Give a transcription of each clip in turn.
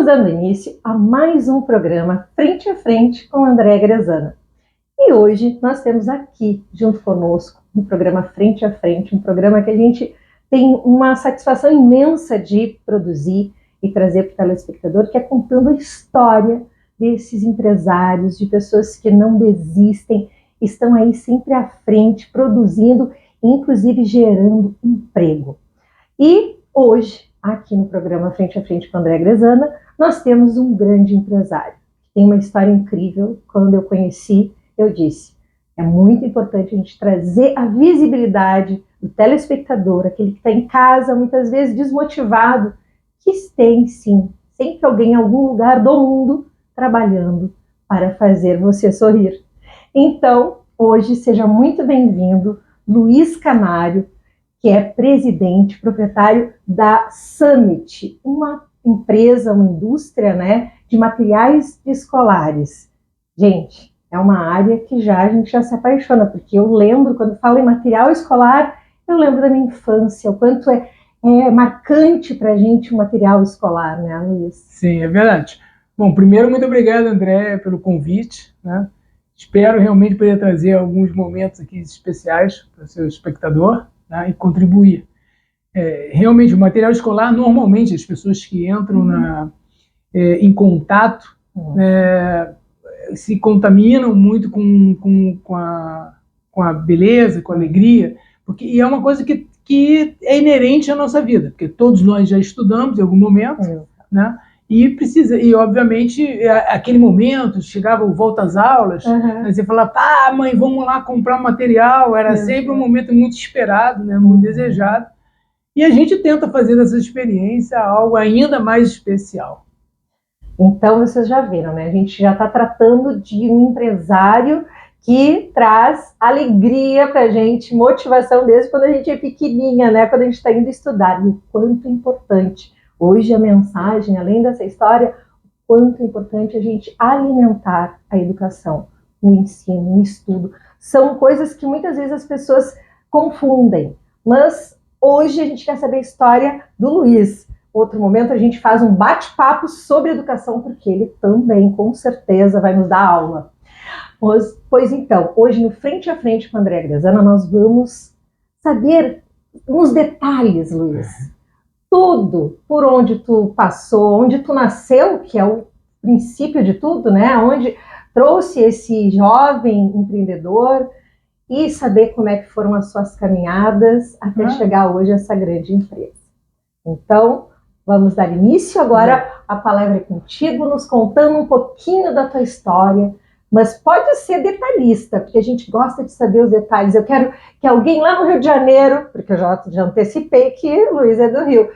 Estamos dando início a mais um programa Frente a Frente com André Grezana. E hoje nós temos aqui, junto conosco, no programa Frente a Frente, um programa que a gente tem uma satisfação imensa de produzir e trazer para o telespectador, que é contando a história desses empresários, de pessoas que não desistem, estão aí sempre à frente, produzindo, inclusive gerando emprego. E hoje, aqui no programa Frente a Frente com André Grezana, nós temos um grande empresário, que tem uma história incrível. Quando eu conheci, eu disse, é muito importante a gente trazer a visibilidade do telespectador, aquele que está em casa, muitas vezes desmotivado, que tem sim, sempre alguém em algum lugar do mundo trabalhando para fazer você sorrir. Então, hoje, seja muito bem-vindo, Luiz Canário, que é presidente, proprietário da Summit, uma empresa, uma indústria, né, de materiais escolares. Gente, é uma área que a gente já se apaixona, porque eu lembro, quando falo em material escolar, eu lembro da minha infância, o quanto é marcante para a gente o material escolar, né, Luiz? Sim, é verdade. Bom, primeiro, muito obrigado, André, pelo convite, né? Espero realmente poder trazer alguns momentos aqui especiais para o seu espectador, né, e contribuir. Realmente, o material escolar, normalmente, as pessoas que entram em contato se contaminam muito com a beleza, com a alegria, e é uma coisa que é inerente à nossa vida, porque todos nós já estudamos em algum momento, né? E obviamente, aquele momento, chegava o volta às aulas, você falava, mãe, vamos lá comprar material, era sempre um momento muito esperado, né, muito desejado, e a gente tenta fazer dessa experiência algo ainda mais especial. Então, vocês já viram, né, a gente já está tratando de um empresário que traz alegria para a gente, motivação desde quando a gente é pequenininha, né, quando a gente está indo estudar, e o quanto é importante. Hoje a mensagem, além dessa história, o quanto é importante a gente alimentar a educação, o ensino, o estudo. São coisas que muitas vezes as pessoas confundem, mas hoje a gente quer saber a história do Luiz. Outro momento a gente faz um bate-papo sobre educação, porque ele também, com certeza, vai nos dar aula. Pois então, hoje no Frente a Frente com a André Grezana, nós vamos saber uns detalhes, Luiz. Tudo por onde tu passou, onde tu nasceu, que é o princípio de tudo, né? Onde trouxe esse jovem empreendedor, e saber como é que foram as suas caminhadas até chegar hoje a essa grande empresa. Então, vamos dar início agora. A palavra é contigo, nos contando um pouquinho da tua história, mas pode ser detalhista, porque a gente gosta de saber os detalhes. Eu quero que alguém lá no Rio de Janeiro, porque eu já antecipei que o Luiz é do Rio,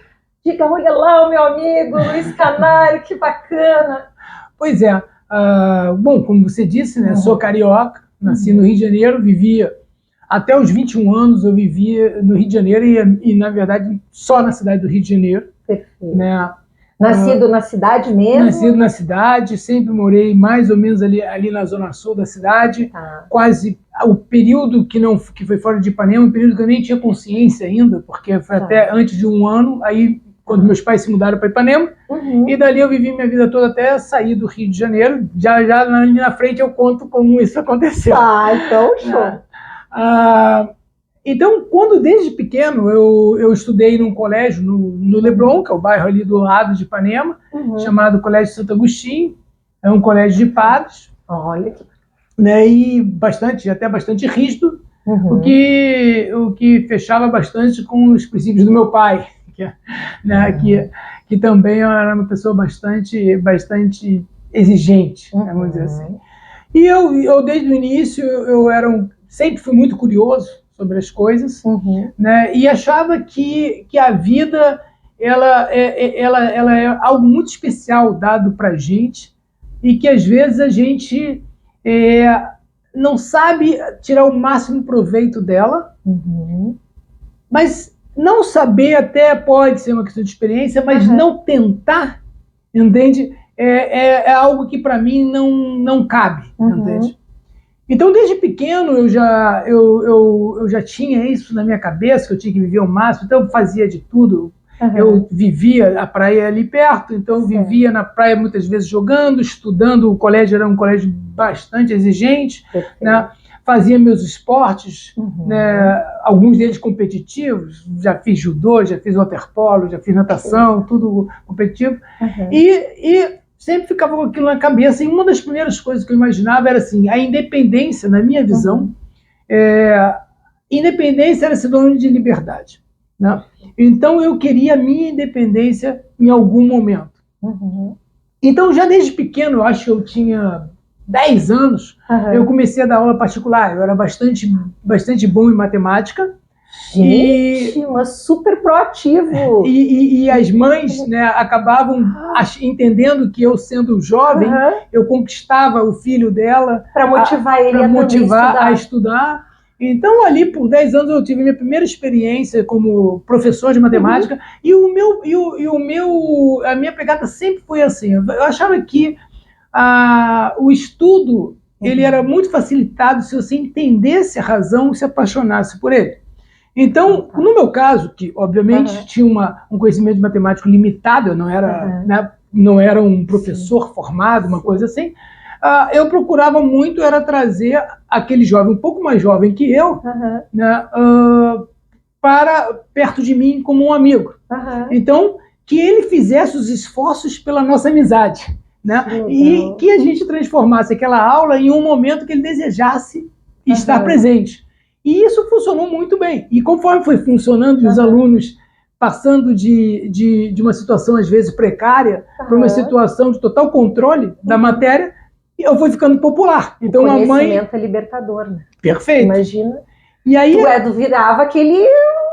diga, olha lá o meu amigo Luiz Canário, que bacana. Pois é. Bom, como você disse, né, sou carioca, nasci no Rio de Janeiro, vivia até os 21 anos, eu vivia no Rio de Janeiro e na verdade, só na cidade do Rio de Janeiro. Perfeito. Né? Nascido na cidade mesmo? Nascido na cidade, sempre morei mais ou menos ali na zona sul da cidade, quase o período que foi fora de Ipanema, um período que eu nem tinha consciência ainda, porque foi até antes de um ano, aí quando meus pais se mudaram para Ipanema, e dali eu vivi minha vida toda até sair do Rio de Janeiro. Já ali na frente eu conto como isso aconteceu. Então show. Então, desde pequeno, eu estudei num colégio no Leblon, que é o bairro ali do lado de Ipanema, chamado Colégio Santo Agostinho. É um colégio de padres. Olha que... né, e até bastante rígido, o que fechava bastante com os princípios do meu pai, que também era uma pessoa bastante exigente, vamos dizer assim. E eu desde o início, sempre fui muito curioso sobre as coisas, né, e achava que a vida ela é algo muito especial dado para a gente, e que às vezes a gente não sabe tirar o máximo proveito dela, mas não saber até pode ser uma questão de experiência, mas não tentar, entende? É algo que para mim não cabe, entende? Então, desde pequeno, eu já tinha isso na minha cabeça, que eu tinha que viver o máximo, então eu fazia de tudo. Eu vivia, a praia ali perto, então vivia na praia muitas vezes jogando, estudando. O colégio era um colégio bastante exigente, né? Fazia meus esportes, né? Alguns deles competitivos. Já fiz judô, já fiz waterpolo, já fiz natação, tudo competitivo. E sempre ficava com aquilo na cabeça. E uma das primeiras coisas que eu imaginava era assim, a independência, na minha visão, independência era sinônimo de liberdade, né? Então eu queria a minha independência em algum momento. Então já desde pequeno, eu acho que eu tinha 10 anos, eu comecei a dar aula particular. Eu era bastante bom em matemática. Gente, mas super proativo. E as mães, né, acabavam entendendo que eu, sendo jovem, eu conquistava o filho dela para motivar ele a estudar. Então, ali, por 10 anos, eu tive minha primeira experiência como professor de matemática. E a minha pegada sempre foi assim. Eu achava que o estudo ele era muito facilitado se você entendesse a razão e se apaixonasse por ele. Então, no meu caso, que obviamente tinha um conhecimento de matemático limitado, eu não era, né, não era um professor formado, uma coisa assim, eu procurava muito era trazer aquele jovem um pouco mais jovem que eu, né, para perto de mim como um amigo. Então, que ele fizesse os esforços pela nossa amizade, né, e que a gente transformasse aquela aula em um momento que ele desejasse estar presente. E isso funcionou muito bem. E conforme foi funcionando, os alunos passando de uma situação, às vezes, precária, para uma situação de total controle da matéria, eu fui ficando popular. Então, o conhecimento é libertador, né? Perfeito. Imagina. E aí, tu virava aquele...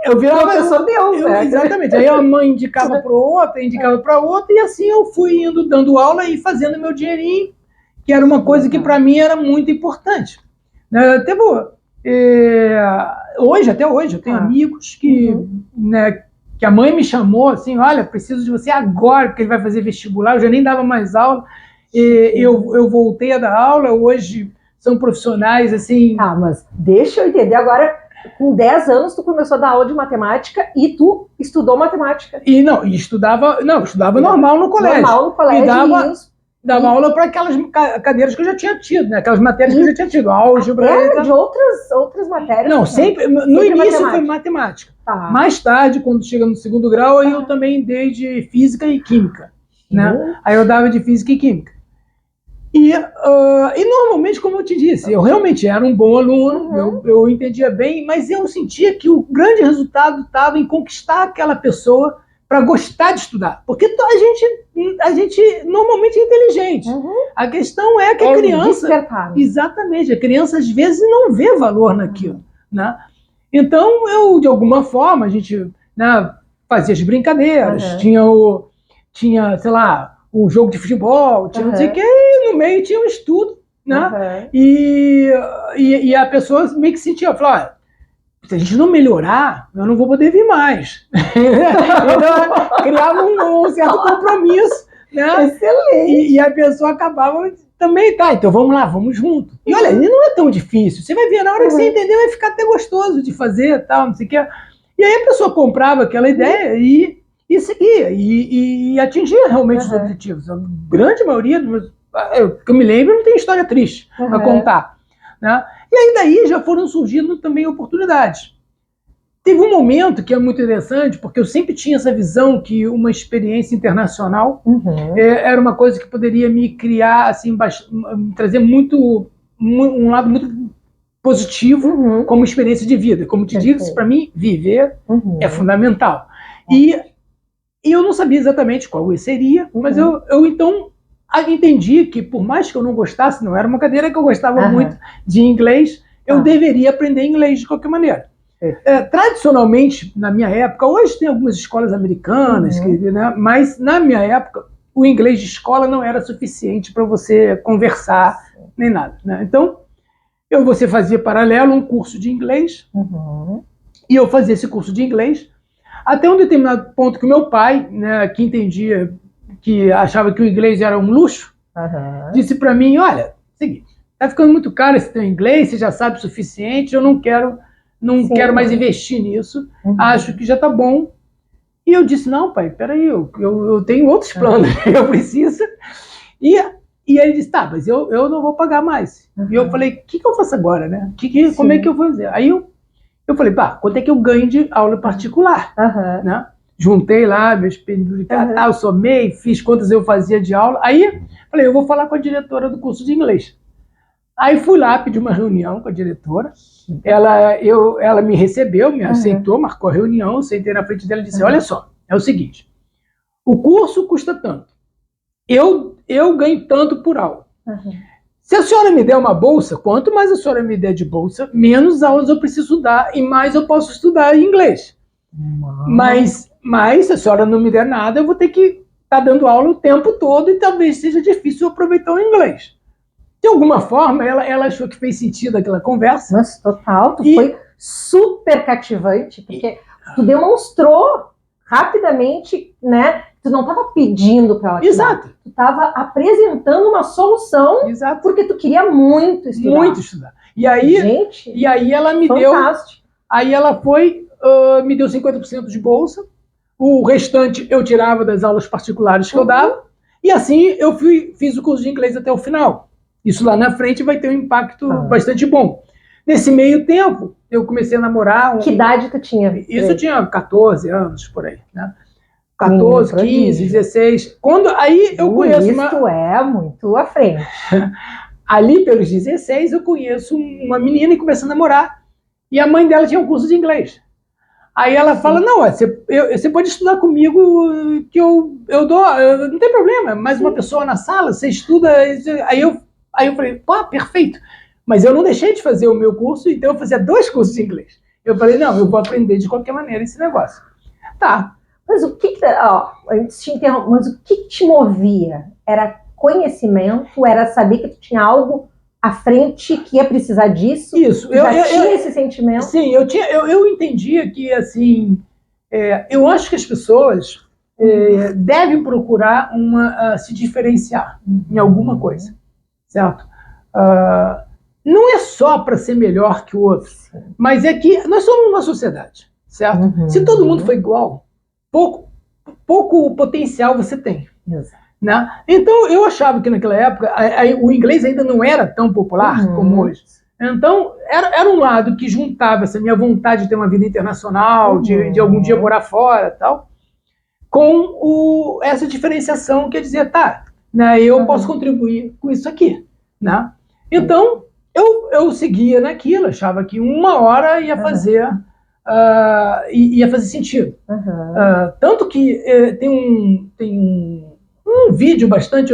Eu virava professor Deus, né? Exatamente. Aí a mãe indicava para outra, indicava para outra, e assim eu fui indo, dando aula e fazendo meu dinheirinho, que era uma coisa que para mim era muito importante. Até hoje, eu tenho amigos que, né, que a mãe me chamou assim, olha, preciso de você agora, porque ele vai fazer vestibular, eu já nem dava mais aula, eu voltei a dar aula, hoje são profissionais assim... mas deixa eu entender agora, com 10 anos tu começou a dar aula de matemática e tu estudou matemática. Estudava normal no colégio. Normal no colégio. Dava aula para aquelas cadeiras que eu já tinha tido, né? Aquelas matérias que eu já tinha tido, álgebra... Era de outras matérias? Não, sempre no início foi matemática. Mais tarde, quando chega no segundo grau, aí eu também dei de física e química, né? Aí eu dava de física e química. E normalmente, como eu te disse, eu realmente era um bom aluno, eu entendia bem, mas eu sentia que o grande resultado estava em conquistar aquela pessoa para gostar de estudar. Porque a gente normalmente é inteligente. A questão é que a criança... Exatamente. A criança, às vezes, não vê valor naquilo, né? Então, de alguma forma, a gente, né, fazia as brincadeiras. Tinha, sei lá, o jogo de futebol, tinha não sei o que, e no meio tinha um estudo, né? E a pessoa meio que sentia, falava, se a gente não melhorar, eu não vou poder vir mais. Então, criava um certo compromisso, né? Excelente. E a pessoa acabava também, então vamos lá, vamos junto. E olha, não é tão difícil. Você vai ver, na hora que você entender, vai ficar até gostoso de fazer, tal, não sei o que. E aí a pessoa comprava aquela ideia e seguia, e atingia realmente os objetivos. A grande maioria, que eu me lembro, não tem história triste para contar, né? E aí daí já foram surgindo também oportunidades. Teve um momento que é muito interessante, porque eu sempre tinha essa visão que uma experiência internacional era uma coisa que poderia me criar, assim, trazer um lado muito positivo como experiência de vida. Como te disse, para mim, viver é fundamental. E eu não sabia exatamente qual seria, mas eu então entendi que, por mais que eu não gostasse, não era uma cadeira que eu gostava muito de inglês, eu deveria aprender inglês de qualquer maneira. Tradicionalmente, na minha época, hoje tem algumas escolas americanas, né, mas na minha época, o inglês de escola não era suficiente para você conversar, nem nada, né? Então, você fazia paralelo um curso de inglês, e eu fazia esse curso de inglês, até um determinado ponto que o meu pai, né, que entendia, que achava que o inglês era um luxo, disse para mim, olha, seguinte, tá ficando muito caro esse teu inglês, você já sabe o suficiente, eu não quero mais investir nisso, acho que já tá bom. E eu disse, não, pai, peraí, eu tenho outros planos, eu preciso. E ele disse, tá, mas eu não vou pagar mais. E eu falei, o que eu faço agora, né? Como é que eu vou fazer? Aí eu falei, pá, quanto é que eu ganho de aula particular? Né? Juntei lá meus pedidos de tal, somei, fiz quantas eu fazia de aula. Aí falei, eu vou falar com a diretora do curso de inglês. Aí fui lá, pedi uma reunião com a diretora. Ela me recebeu, me aceitou, marcou a reunião, sentei na frente dela e disse, olha só, é o seguinte, o curso custa tanto, eu ganho tanto por aula. Se a senhora me der uma bolsa, quanto mais a senhora me der de bolsa, menos aulas eu preciso dar e mais eu posso estudar em inglês. Mas se a senhora não me der nada, eu vou ter que estar dando aula o tempo todo e talvez seja difícil eu aproveitar o inglês. De alguma forma, ela achou que fez sentido aquela conversa. Mas total, foi super cativante, porque tu demonstrou rapidamente, né? Tu não estava pedindo para ela te dar. Tu estava apresentando uma solução, porque tu queria muito estudar. Muito estudar. E aí ela me fantástico. Aí ela foi, me deu 50% de bolsa, o restante eu tirava das aulas particulares que eu dava, e assim eu fiz o curso de inglês até o final. Isso lá na frente vai ter um impacto bastante bom. Nesse meio tempo, eu comecei a namorar... Que idade tu tinha? Isso eu tinha 14 anos, por aí, né? 14, 15, 16. Aí eu conheço Isso é muito à frente. Ali, pelos 16, eu conheço uma menina e começo a namorar. E a mãe dela tinha um curso de inglês. Aí ela fala, não, você pode estudar comigo, que eu dou, não tem problema, mais uma pessoa na sala, você estuda... Aí eu falei, pô, perfeito. Mas eu não deixei de fazer o meu curso, então eu fazia 2 cursos de inglês. Eu falei, não, eu vou aprender de qualquer maneira esse negócio. Tá. Mas o que te movia? Era conhecimento? Era saber que tu tinha algo à frente que ia precisar disso? Isso. Tinha esse sentimento? Sim, eu entendia que, assim, eu acho que as pessoas devem procurar se diferenciar em alguma coisa, certo? Não é só para ser melhor que o outro, mas é que nós somos uma sociedade, certo? Se todo mundo for igual, pouco potencial você tem. Né? Então, eu achava que naquela época o inglês ainda não era tão popular como hoje. Então, era um lado que juntava essa minha vontade de ter uma vida internacional, de algum dia morar fora, tal, com essa diferenciação que é dizer, tá, né, eu posso contribuir com isso aqui. Né? Então, eu seguia naquilo, achava que uma hora ia fazer... ia fazer sentido. Tanto que tem um vídeo bastante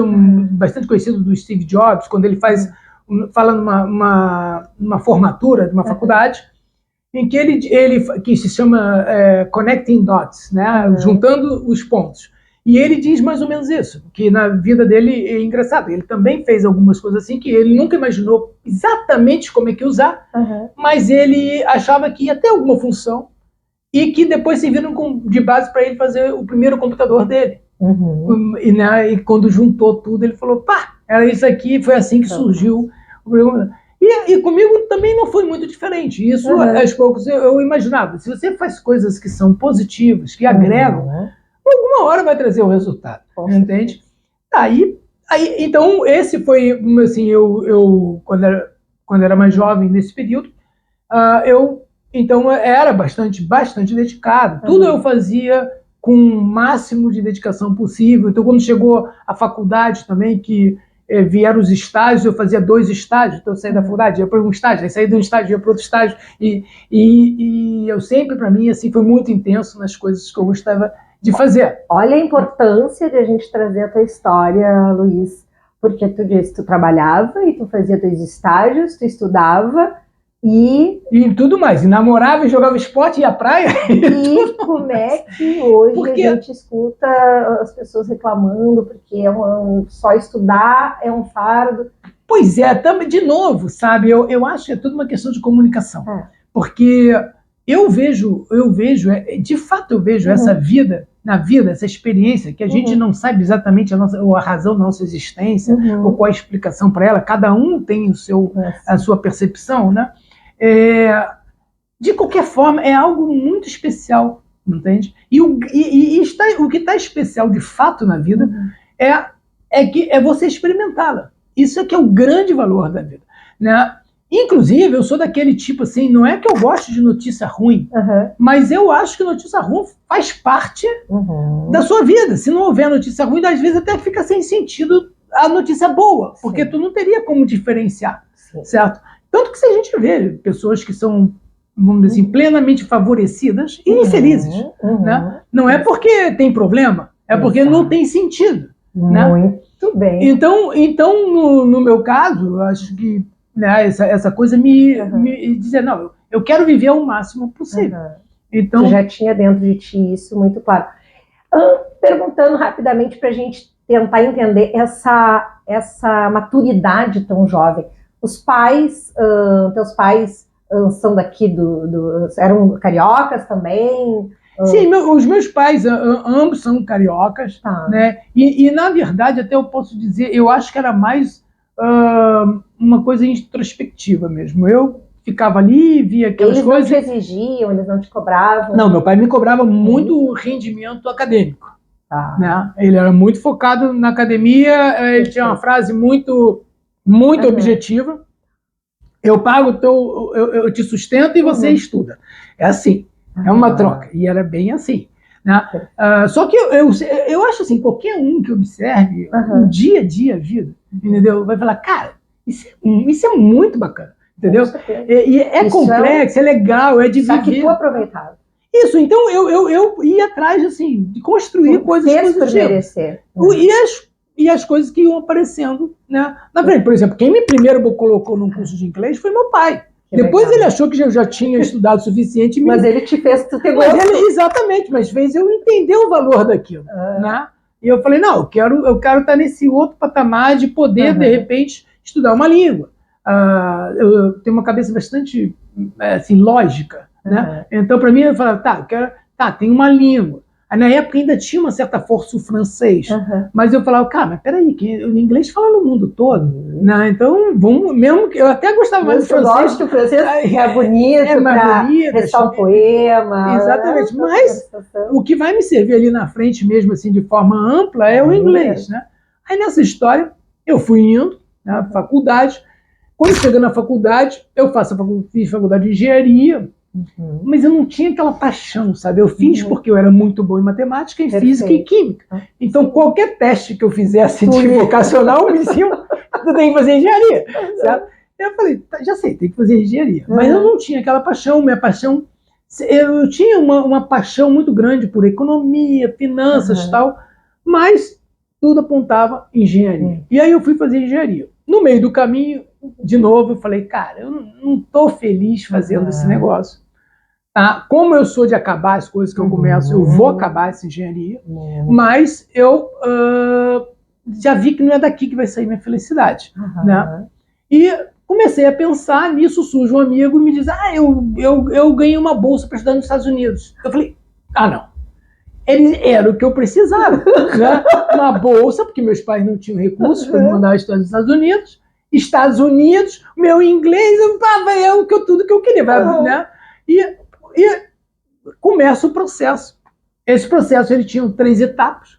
conhecido do Steve Jobs, quando ele fala numa formatura de uma faculdade, em que que se chama Connecting Dots, né? Juntando os pontos. E ele diz mais ou menos isso, que na vida dele é engraçado. Ele também fez algumas coisas assim que ele nunca imaginou exatamente como é que usar, mas ele achava que ia ter alguma função e que depois serviram de base para ele fazer o primeiro computador dele. E quando juntou tudo, ele falou, pá, era isso aqui, foi assim que surgiu o programa. E comigo também não foi muito diferente. Isso, aos poucos, eu imaginava. Se você faz coisas que são positivas, que agregam, alguma hora vai trazer o resultado, entende? Então, esse foi, assim, quando era mais jovem nesse período, então era bastante dedicado. Tudo eu fazia com o máximo de dedicação possível. Então, quando chegou a faculdade também, que vieram os estágios, eu fazia 2 estágios. Então, eu saí da faculdade, ia para um estágio, aí saí de um estágio, ia para outro estágio. E eu sempre, para mim, assim, foi muito intenso nas coisas que eu gostava de fazer. Olha a importância de a gente trazer a tua história, Luiz, porque tu disse, tu trabalhava e tu fazia 2 estágios, tu estudava e tudo mais, e namorava e jogava esporte, ia à praia. E como é que hoje a gente escuta as pessoas reclamando porque só estudar é um fardo? Pois é, também, de novo, sabe, eu acho que é tudo uma questão de comunicação, porque eu vejo, de fato eu vejo essa vida, essa experiência, que a gente não sabe exatamente a razão da nossa existência, ou qual a explicação para ela, cada um tem a sua percepção, né? De qualquer forma, é algo muito especial entende? O que está especial de fato na vida é você experimentá-la. Isso é que é o grande valor da vida, né? Inclusive, eu sou daquele tipo assim, não é que eu gosto de notícia ruim, mas eu acho que notícia ruim faz parte da sua vida. Se não houver notícia ruim, às vezes até fica sem sentido a notícia boa, porque tu não teria como diferenciar, certo? Tanto que se a gente vê pessoas que são, vamos dizer assim, plenamente favorecidas e infelizes, né? Não é porque tem problema, é porque não tem sentido. Né? Muito bem. Então no meu caso, eu acho que, né, essa coisa me dizer, não, eu quero viver o máximo possível. Então, você já tinha dentro de ti isso muito claro. Perguntando rapidamente para a gente tentar entender essa maturidade tão jovem. Os pais, teus pais são daqui eram cariocas também? Sim, os meus pais ambos são cariocas, né? E na verdade até eu posso dizer, eu acho que era mais uma coisa introspectiva mesmo. Eu ficava ali, via aquelas coisas. Eles não te exigiam, eles não te cobravam? Não, meu pai me cobrava muito rendimento acadêmico. Né? Ele era muito focado na academia, ele tinha uma frase muito objetiva: eu pago, eu te sustento e você estuda. É assim, é uma troca. E era bem assim. Né? Só que eu acho assim, qualquer um que observe o dia a dia, a vida, entendeu? Vai falar, cara, isso é muito bacana, entendeu? E é complexo, é legal, é de viver. Só que tu aproveitava. Isso, então eu ia atrás, assim, de construir coisas positivas. E as coisas que iam aparecendo, né, na frente. Por exemplo, quem me primeiro colocou num curso de inglês foi meu pai. Depois ele achou que eu já tinha estudado o suficiente. Mas ele te fez tu ter gosto. Exatamente, mas fez eu entender o valor daquilo. Né? E eu falei, não, eu quero estar nesse outro patamar de poder, de repente, estudar uma língua. Eu tenho uma cabeça bastante assim, lógica. Né? Então, para mim, eu falava, tem uma língua. Aí, na época ainda tinha uma certa força o francês, mas eu falava, cara, mas peraí, que o inglês fala no mundo todo, né? Então vamos, mesmo que eu até gostava mais do francês. Eu gosto que o francês é bonito, para recitar um poema. Exatamente, mas o que vai me servir ali na frente mesmo, assim, de forma ampla, é o inglês, né? Aí nessa história, eu fui indo na faculdade. Quando chega na faculdade, fiz faculdade de engenharia, mas eu não tinha aquela paixão, sabe? Eu fiz porque eu era muito bom em matemática, em física e química. Então, qualquer teste que eu fizesse de vocacional, me diziam, tu tem que fazer engenharia, sabe? Eu falei, já sei, tem que fazer engenharia. Mas eu não tinha aquela paixão, eu tinha uma paixão muito grande por economia, finanças e tal, mas tudo apontava engenharia. E aí eu fui fazer engenharia. No meio do caminho, de novo, eu falei, cara, eu não estou feliz fazendo esse negócio. Como eu sou de acabar as coisas que eu começo, eu vou acabar essa engenharia, mas eu já vi que não é daqui que vai sair minha felicidade. Né? E comecei a pensar nisso, surge um amigo e me diz, eu ganhei uma bolsa para estudar nos Estados Unidos. Eu falei, não. Era o que eu precisava. Né? Uma bolsa, porque meus pais não tinham recursos para me mandar estudar nos Estados Unidos, meu inglês, tudo que eu queria. Né? E começa o processo. Esse processo ele tinha 3 etapas.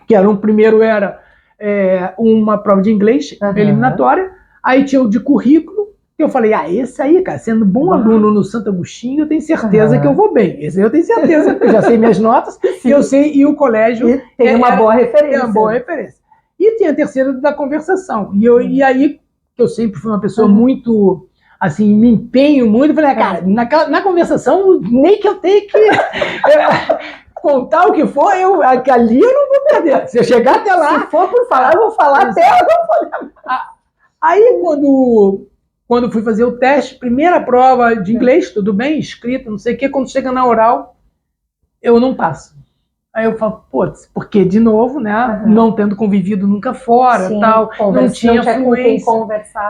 Que primeiro era uma prova de inglês eliminatória, aí tinha o de currículo, que eu falei, esse aí, cara, sendo bom aluno no Santo Agostinho, eu tenho certeza que eu vou bem. Esse aí eu tenho certeza, porque eu já sei minhas notas, e o colégio tem uma boa referência. É uma boa referência. E tem a terceira da conversação. E aí, que eu sempre fui uma pessoa muito, assim, me empenho muito, falei, cara, na conversação, nem que eu tenha que contar o que for, ali eu não vou perder. Se eu chegar até lá... Se for por falar, eu vou falar até eu não poder. Aí, quando fui fazer o teste, primeira prova de inglês, tudo bem, escrita, não sei o quê, quando chega na oral, eu não passo. Aí eu falo, porque de novo, né, não tendo convivido nunca fora, tal, não tinha fluência,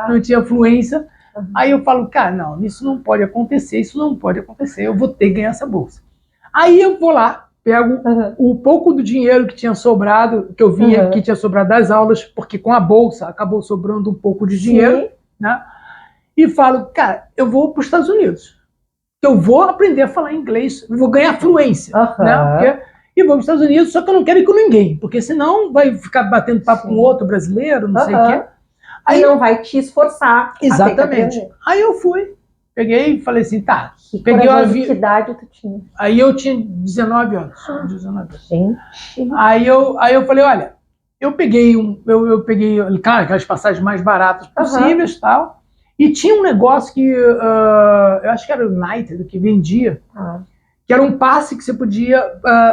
não tinha fluência. Aí eu falo, cara, não, isso não pode acontecer, eu vou ter que ganhar essa bolsa. Aí eu vou lá, pego o pouco do dinheiro que tinha sobrado, que eu via que tinha sobrado das aulas, porque com a bolsa acabou sobrando um pouco de dinheiro, né? E falo, cara, eu vou para os Estados Unidos. que eu vou aprender a falar inglês, vou ganhar fluência, né? E vou para os Estados Unidos, só que eu não quero ir com ninguém, porque senão vai ficar batendo papo com outro brasileiro, não sei o quê. Aí não vai te esforçar. Exatamente. Aí eu fui, peguei e falei assim, tá. Que idade tu tinha? Aí eu tinha 19 anos. 19 anos. Gente. Aí eu falei, olha, eu peguei, claro, aquelas passagens mais baratas possíveis e tal. E tinha um negócio que, eu acho que era o United, que vendia, que era um passe que você podia,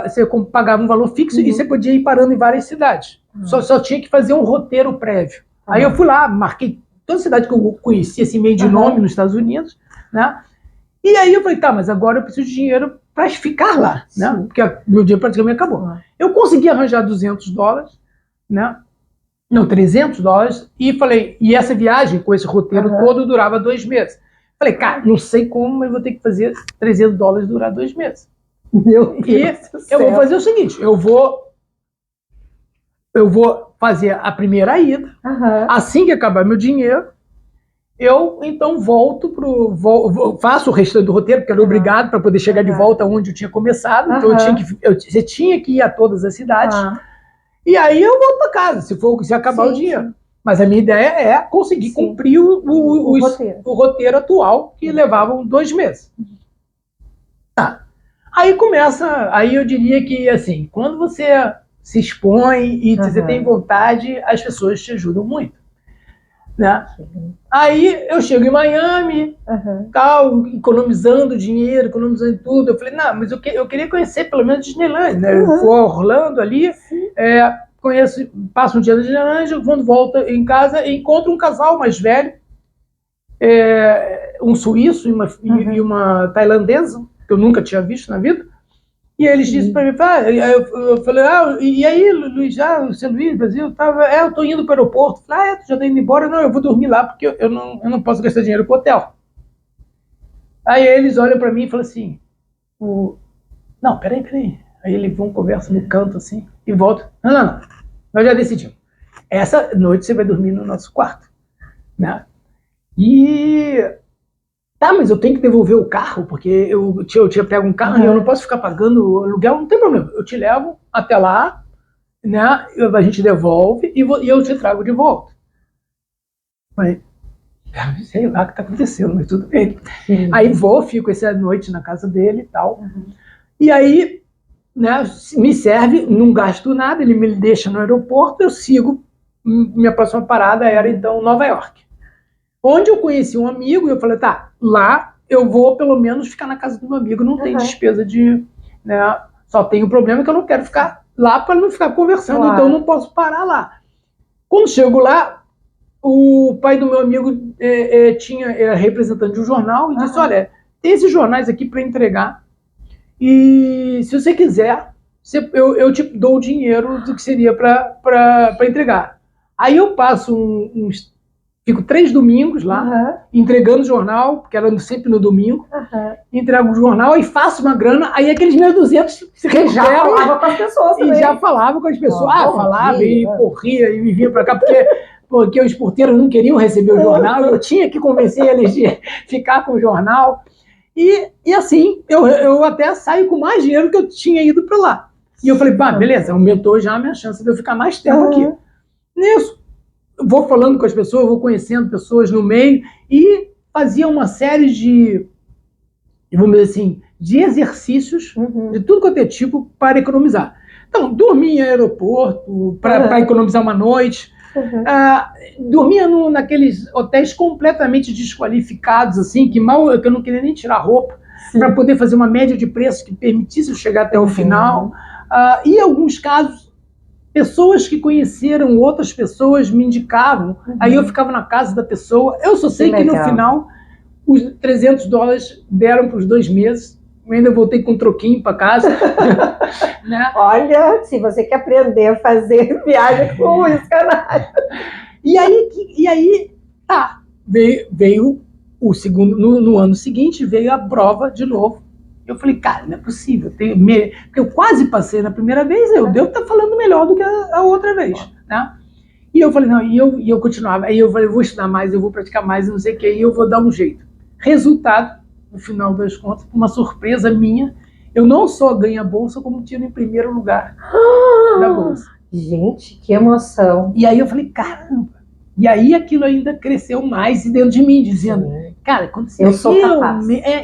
você pagava um valor fixo e você podia ir parando em várias cidades. Só tinha que fazer um roteiro prévio. Aí eu fui lá, marquei toda cidade que eu conhecia, assim, meio de nome nos Estados Unidos, né? E aí eu falei, tá, mas agora eu preciso de dinheiro para ficar lá, né? Porque meu dinheiro praticamente acabou. Eu consegui arranjar $200, né? Não, $300, e falei, e essa viagem com esse roteiro todo durava 2 meses. Falei, cara, não sei como, mas vou ter que fazer $300 durar 2 meses. Meu Deus do céu. Eu vou fazer o seguinte, eu vou fazer a primeira ida, assim que acabar meu dinheiro, eu então faço o restante do roteiro, porque era obrigado para poder chegar de volta onde eu tinha começado, então você tinha que ir a todas as cidades, e aí eu volto para casa, se acabar o dinheiro. Mas a minha ideia é conseguir cumprir o roteiro atual, que levavam 2 meses. Tá. Aí eu diria que, assim, quando você se expõe e você tem vontade, as pessoas te ajudam muito. Né? Aí eu chego em Miami, tal, economizando dinheiro, economizando tudo. Eu falei, não, mas eu queria conhecer pelo menos Disneyland, né? Eu vou a Orlando ali, passo um dia na Disneyland, quando volto em casa, encontro um casal mais velho, um suíço e uma tailandesa, que eu nunca tinha visto na vida. E eles disseram para mim, eu falei, e aí, Luiz, você Luiz, Brasil, eu tô indo para o aeroporto. Eu falei, tu já tá indo embora? Não, eu vou dormir lá, porque eu não posso gastar dinheiro com hotel. Aí eles olham para mim e falam assim, não, peraí. Aí eles vão, conversam no canto, assim, e voltam. Não, nós já decidimos. Essa noite você vai dormir no nosso quarto. Né? Tá, mas eu tenho que devolver o carro, porque eu tinha pego um carro e eu não posso ficar pagando aluguel, não tem problema. Eu te levo até lá, né? A gente devolve e eu te trago de volta. Mas, sei lá o que está acontecendo, mas tudo bem. Aí fico essa noite na casa dele e tal. E aí, né, me serve, não gasto nada, ele me deixa no aeroporto, eu sigo. Minha próxima parada era, então, Nova York. Onde eu conheci um amigo e eu falei, tá, lá eu vou pelo menos ficar na casa do meu amigo, não tem despesa de... Né, só tem o problema que eu não quero ficar lá para não ficar conversando, então eu não posso parar lá. Quando chego lá, o pai do meu amigo era representante de um jornal e disse, olha, tem esses jornais aqui para entregar e se você quiser, eu te dou o dinheiro do que seria para entregar. Aí eu passo fico 3 domingos lá, entregando o jornal, porque era sempre no domingo, entrego o jornal e faço uma grana, aí aqueles meus 200 se já falava com as pessoas também. E já falava com as pessoas, falava e corria e me vinha para cá, porque os porteiros não queriam receber o jornal, eu tinha que convencer eles de ficar com o jornal, e assim, eu até saio com mais dinheiro que eu tinha ido para lá. E eu falei, beleza, aumentou já a minha chance de eu ficar mais tempo aqui. Nisso, vou falando com as pessoas, vou conhecendo pessoas no meio e fazia uma série de, vamos dizer assim, de exercícios de tudo quanto é tipo para economizar. Então, dormia em aeroporto para economizar uma noite, dormia naqueles hotéis completamente desqualificados, assim, que eu não queria nem tirar roupa, para poder fazer uma média de preço que permitisse eu chegar até o final. E em alguns casos, pessoas que conheceram outras pessoas me indicavam, aí eu ficava na casa da pessoa. Eu só sei que no final os $300 deram para os 2 meses, eu ainda voltei com um troquinho para casa. Né? Olha, se você quer aprender a fazer viagem com isso, caralho. E aí veio o segundo, no ano seguinte veio a prova de novo. Eu falei, cara, não é possível. Porque eu quase passei na primeira vez, eu devo estar falando melhor do que a outra vez. Né? E eu falei, não, e eu continuava. Aí eu falei, eu vou estudar mais, eu vou praticar mais, não sei o que, e eu vou dar um jeito. Resultado, no final das contas, por uma surpresa minha, eu não só ganhei a bolsa, como tiro em primeiro lugar da bolsa. Gente, que emoção. E aí eu falei, caramba. E aí aquilo ainda cresceu mais dentro de mim, dizendo, cara, quando você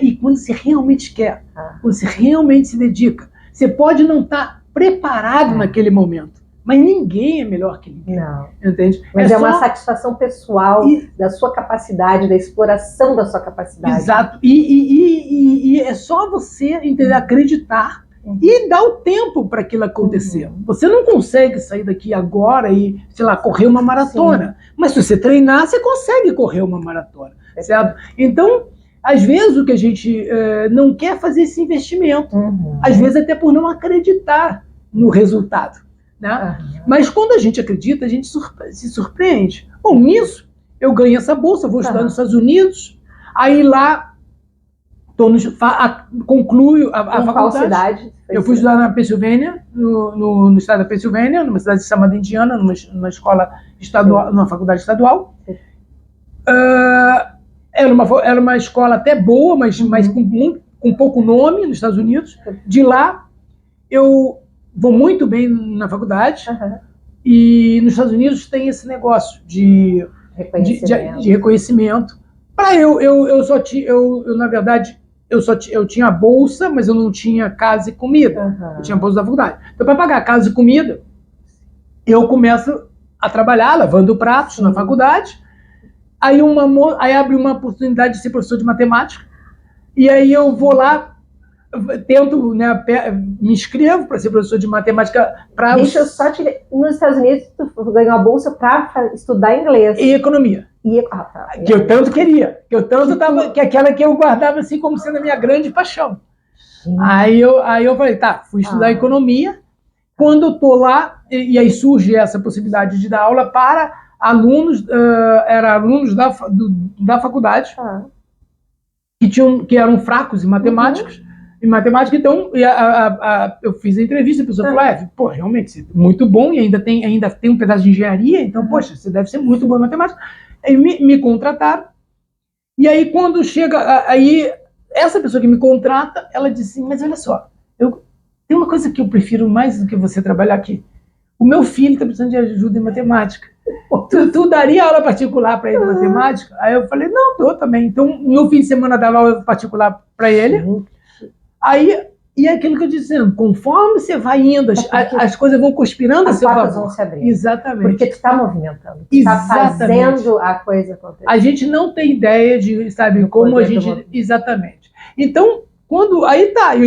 e quando você realmente quer, quando você realmente se dedica, você pode não estar preparado naquele momento, mas ninguém é melhor que ninguém. Não. Entende? Mas é uma satisfação pessoal da sua capacidade, da exploração da sua capacidade. Exato. E é só você acreditar e dar o tempo para aquilo acontecer. Você não consegue sair daqui agora e, sei lá, correr uma maratona. Sim. Mas se você treinar, você consegue correr uma maratona. Certo? Então, às vezes o que a gente não quer fazer esse investimento. Às vezes até por não acreditar no resultado. Né? Mas quando a gente acredita, a gente se surpreende. Bom, nisso, eu ganhei essa bolsa, vou estudar nos Estados Unidos, aí lá concluo a faculdade. Qual cidade? Eu fui estudar na Pensilvânia, no estado da Pensilvânia, numa cidade chamada Indiana, numa escola estadual, numa faculdade estadual. Era uma escola até boa, mas com pouco nome nos Estados Unidos. De lá, eu vou muito bem na faculdade, e nos Estados Unidos tem esse negócio de reconhecimento. Na verdade, eu tinha bolsa, mas eu não tinha casa e comida. Eu tinha bolsa da faculdade. Então, para pagar casa e comida, eu começo a trabalhar, lavando pratos na faculdade. Aí abre uma oportunidade de ser professor de matemática. E aí eu vou lá, tento, né, me inscrevo para ser professor de matemática. Deixa eu só te... Nos Estados Unidos, tu ganhou a bolsa para estudar inglês. E economia. Que eu tanto queria. Que aquela que eu guardava assim como sendo a minha grande paixão. Aí eu falei, tá, fui estudar economia. Quando eu tô lá, e aí surge essa possibilidade de dar aula para alunos, alunos da faculdade, que eram fracos em matemática, então eu fiz a entrevista, a pessoa falou, pô, realmente, muito bom, e ainda tem um pedaço de engenharia, então, poxa, você deve ser muito bom em matemática. Aí me contrataram, e aí quando chega, aí essa pessoa que me contrata, ela disse assim, mas olha só, tem uma coisa que eu prefiro mais do que você trabalhar aqui. O meu filho está precisando de ajuda em matemática. Tu daria aula particular para ele em matemática? Aí eu falei, não, dou também. Então, no fim de semana, dava aula particular para ele. Aí, e é aquilo que eu disse, conforme você vai indo, as coisas vão conspirando a seu favor. As portas vão se abrindo. Exatamente. Porque tu está movimentando. Tu está fazendo a coisa acontecer. A gente não tem ideia de, sabe, como a gente... Exatamente. Então,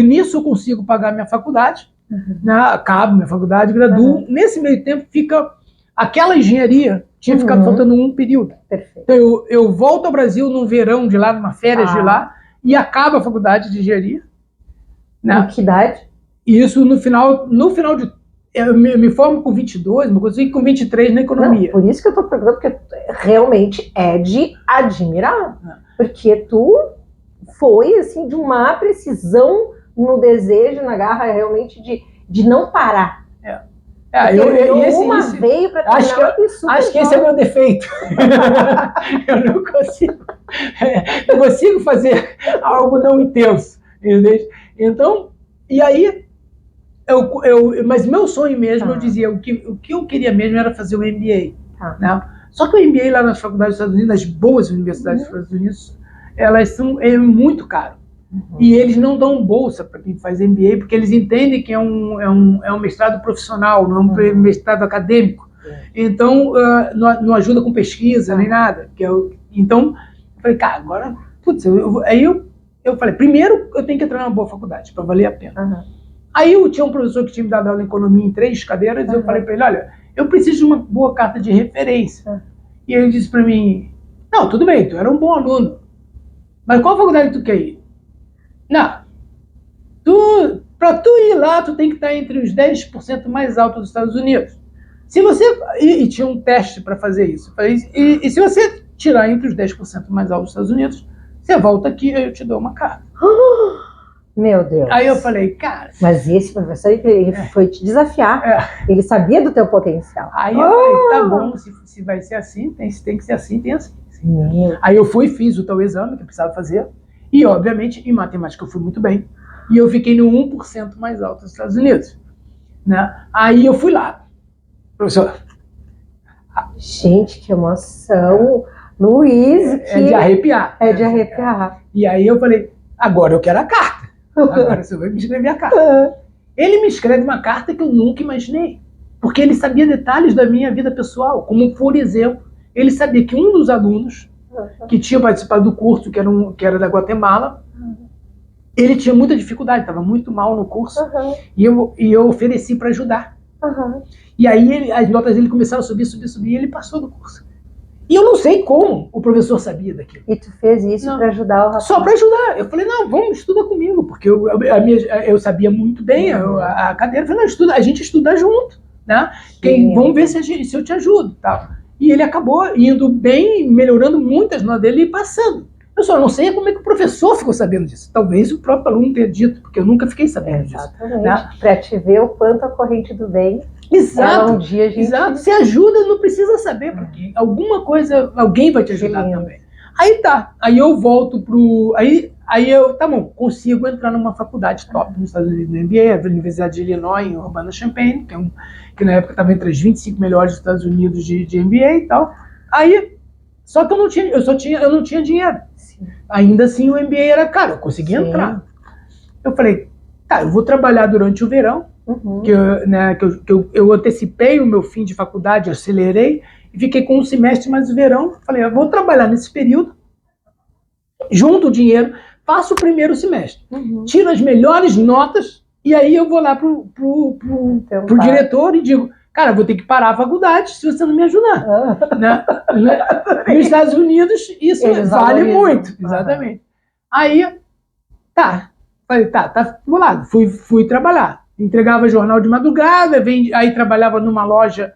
nisso eu consigo pagar minha faculdade, acabo minha faculdade, graduo. Nesse meio tempo fica aquela engenharia, tinha ficado faltando um período. Perfeito. Então eu volto ao Brasil num verão de lá, numa férias de lá, e acabo a faculdade de engenharia. Né? Que idade? E isso no final de... Eu me formo com 22, uma coisa assim, com 23 na economia. Não, por isso que eu estou perguntando, porque realmente é de admirar. Porque tu foi, assim, de uma precisão no desejo, na garra, realmente de não parar. Veio para terminar acho que esse é o meu defeito. Eu não consigo fazer algo não intenso. Entende? Então, e aí, mas meu sonho mesmo, eu dizia, o que eu queria mesmo era fazer um MBA. Né? Só que o MBA lá nas faculdades dos Estados Unidos, nas boas universidades dos Estados Unidos, elas são muito caro. E eles não dão bolsa para quem faz MBA, porque eles entendem que é um mestrado profissional, não é um mestrado acadêmico. Então, não ajuda com pesquisa, nem nada. Então, eu falei, cara, agora... Putz, aí eu falei, primeiro eu tenho que entrar numa boa faculdade, para valer a pena. Aí eu tinha um professor que tinha me dado aula em economia em 3 cadeiras, e eu falei para ele, olha, eu preciso de uma boa carta de referência. E ele disse para mim, não, tudo bem, tu era um bom aluno, mas qual faculdade tu quer ir? Não, para tu ir lá, tu tem que estar entre os 10% mais altos dos Estados Unidos. Se você... E tinha um teste para fazer isso. E se você tirar entre os 10% mais altos dos Estados Unidos, você volta aqui e eu te dou uma carta. Meu Deus. Aí eu falei, cara... Mas esse professor, ele foi te desafiar. Ele sabia do teu potencial. Aí eu falei, tá bom, se vai ser assim, tem que ser assim, tem assim. Aí eu fui, fiz o tal exame que eu precisava fazer. E, obviamente, em matemática eu fui muito bem. E eu fiquei no 1% mais alto dos Estados Unidos. Né? Aí eu fui lá. Professor. Gente, que emoção. Luiz, É de arrepiar. É de arrepiar. E aí eu falei, agora eu quero a carta. Agora você vai me escrever a carta. Ele me escreve uma carta que eu nunca imaginei. Porque ele sabia detalhes da minha vida pessoal. Como, por exemplo, ele sabia que um dos alunos que tinha participado do curso, que era da Guatemala, ele tinha muita dificuldade, estava muito mal no curso. E eu ofereci para ajudar. E aí as notas dele começaram a subir, e ele passou do curso. E eu não sei como o professor sabia daquilo. E tu fez isso para ajudar o rapaz? Só para ajudar. Eu falei, não, vamos, estuda comigo, porque eu sabia muito bem a cadeira. Eu falei, não, a gente estuda junto, né? Vamos ver se eu te ajudo. Tal. E ele acabou indo bem, melhorando muitas notas dele e passando. Eu só não sei como é que o professor ficou sabendo disso. Talvez o próprio aluno tenha dito, porque eu nunca fiquei sabendo disso. Exatamente. Né? Para te ver o quanto a corrente do bem. Exato. Um dia a gente... Exato. Se ajuda, não precisa saber para quê. Alguma coisa, alguém vai te ajudar também. Aí tá. Aí eu volto pro... Aí eu, tá bom, consigo entrar numa faculdade top nos Estados Unidos, no MBA, da Universidade de Illinois, em Urbana-Champaign, que na época estava entre as 25 melhores dos Estados Unidos de MBA e tal. Aí, só que eu não tinha dinheiro. Sim. Ainda assim, o MBA era caro, eu consegui entrar. Eu falei, tá, eu vou trabalhar durante o verão, que eu antecipei o meu fim de faculdade, acelerei, e fiquei com um semestre mais o verão. Falei, eu vou trabalhar nesse período, junto o dinheiro, faço o primeiro semestre, tiro as melhores notas, e aí eu vou lá pro diretor e digo, cara, vou ter que parar a faculdade se você não me ajudar. Né? Nos Estados Unidos, isso vale muito. Exatamente. Aí, tá. Falei, tá, vou lá. Fui trabalhar. Entregava jornal de madrugada, aí trabalhava numa loja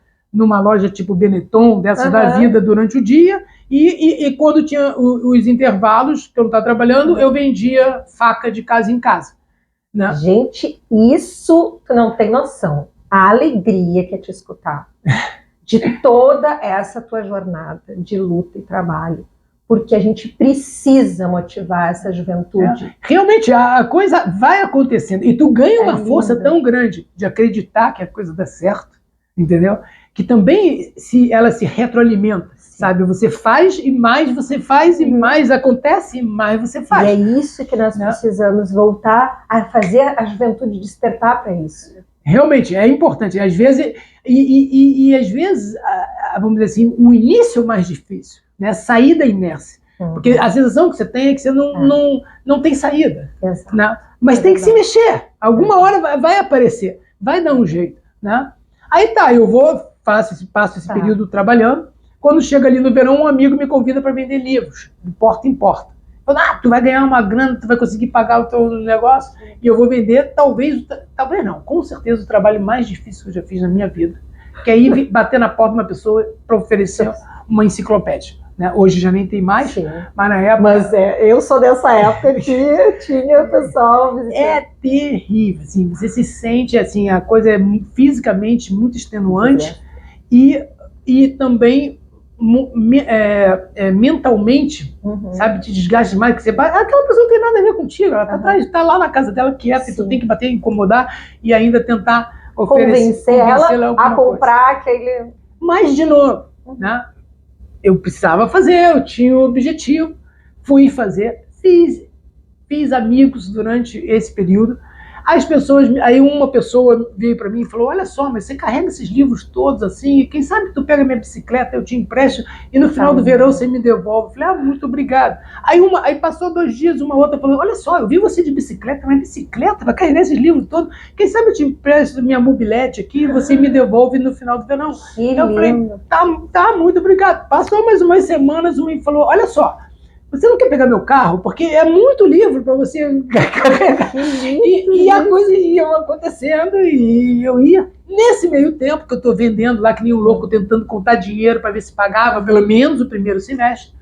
tipo Benetton, dessa da vida, durante o dia. E quando tinha os intervalos, que eu não estava trabalhando, eu vendia faca de casa em casa. Né? Gente, isso tu não tem noção. A alegria que é te escutar de toda essa tua jornada de luta e trabalho, porque a gente precisa motivar essa juventude. Realmente, a coisa vai acontecendo, e tu ganha uma força tão grande de acreditar que a coisa dá certo, entendeu? Que também ela se retroalimenta, sabe? Você faz e mais você faz, e mais acontece e mais você faz. E é isso que nós precisamos voltar a fazer a juventude despertar para isso. Realmente, é importante. Às vezes, às vezes, vamos dizer assim, o início é o mais difícil, né? Sair da inércia. Porque a sensação que você tem é que você não tem saída. Né? Mas tem que se mexer. Alguma hora vai aparecer, vai dar um jeito. Né? Aí tá, eu passo esse período trabalhando. Quando chega ali no verão, um amigo me convida para vender livros, de porta em porta. Fala, tu vai ganhar uma grana, tu vai conseguir pagar o teu negócio, e eu vou vender, talvez não, com certeza o trabalho mais difícil que eu já fiz na minha vida, que é ir bater na porta de uma pessoa para oferecer uma enciclopédia. Né? Hoje já nem tem mais, mas na época... Mas eu sou dessa época que tinha pessoal visitando. É terrível, assim, você se sente, assim, a coisa é fisicamente muito extenuante, e também... mentalmente, sabe, te desgaste mais, que aquela pessoa não tem nada a ver contigo, ela tá lá na casa dela quieta, e tu tem que bater, incomodar e ainda tentar convencer ela a comprar aquele... Mas, de novo, né, eu precisava fazer, eu tinha um objetivo, fui fazer, fiz amigos durante esse período. Aí uma pessoa veio para mim e falou, olha só, mas você carrega esses livros todos assim, quem sabe tu pega minha bicicleta, eu te empresto, e no final do verão você me devolve. Eu falei, muito obrigado. Aí passou 2 dias, uma outra falou, olha só, eu vi você de bicicleta, mas bicicleta, vai carregar esses livros todos, quem sabe eu te empresto minha mobilete aqui, e você me devolve no final do verão. Então eu falei, tá, muito obrigado. Passou mais umas semanas, uma me falou, olha só, você não quer pegar meu carro? Porque é muito livro para você carregar. E a coisa ia acontecendo e eu ia. Nesse meio tempo que eu estou vendendo lá, que nem um louco, tentando contar dinheiro para ver se pagava pelo menos o primeiro semestre,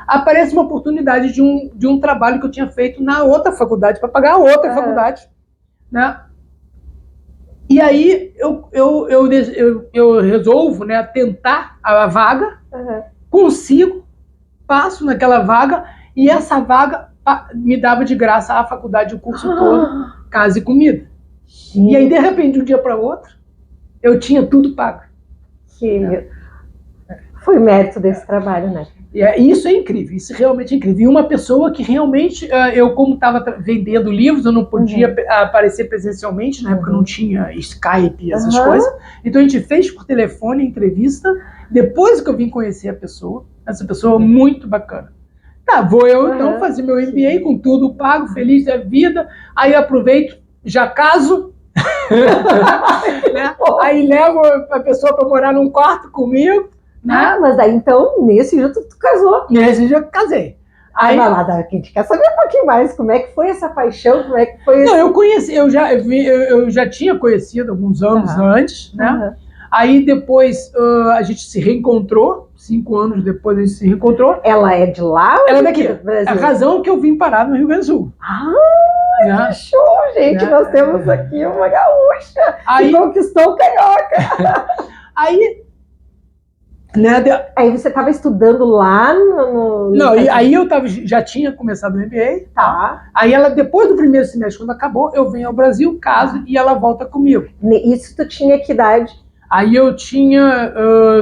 aparece uma oportunidade de um trabalho que eu tinha feito na outra faculdade, para pagar a outra faculdade. Né? E aí eu resolvo, né, tentar a vaga, consigo, passo naquela vaga, e essa vaga me dava de graça a faculdade, o curso todo, casa e comida. E aí, de repente, de um dia para outro, eu tinha tudo pago. Foi mérito desse trabalho, né? Isso é incrível, isso realmente é incrível. E uma pessoa que realmente, eu como estava vendendo livros, eu não podia aparecer presencialmente, na época não tinha Skype e essas coisas. Então a gente fez por telefone a entrevista, depois que eu vim conhecer a pessoa, essa pessoa muito bacana. Tá, vou eu então fazer meu MBA com tudo pago, feliz da vida, aí aproveito, já caso, né? Aí levo a pessoa para morar num quarto comigo. Mas aí então, nesse dia tu casou. Nesse dia eu casei. Aí vai lá, a gente quer saber um pouquinho mais, como é que foi essa paixão, como é que foi Não, eu já tinha conhecido alguns anos antes, né? Aí depois a gente se reencontrou, 5 anos depois a gente se reencontrou. Ela é de lá? Ela é daqui. É a razão que eu vim parar no Rio Grande do Sul. Que show, gente! Nós temos aqui uma gaúcha que conquistou o carioca. Aí você estava estudando lá no Não, aí eu já tinha começado o MBA. Aí ela, depois do primeiro semestre, quando acabou, eu venho ao Brasil, caso, e ela volta comigo. Isso tu tinha que idade? Aí eu tinha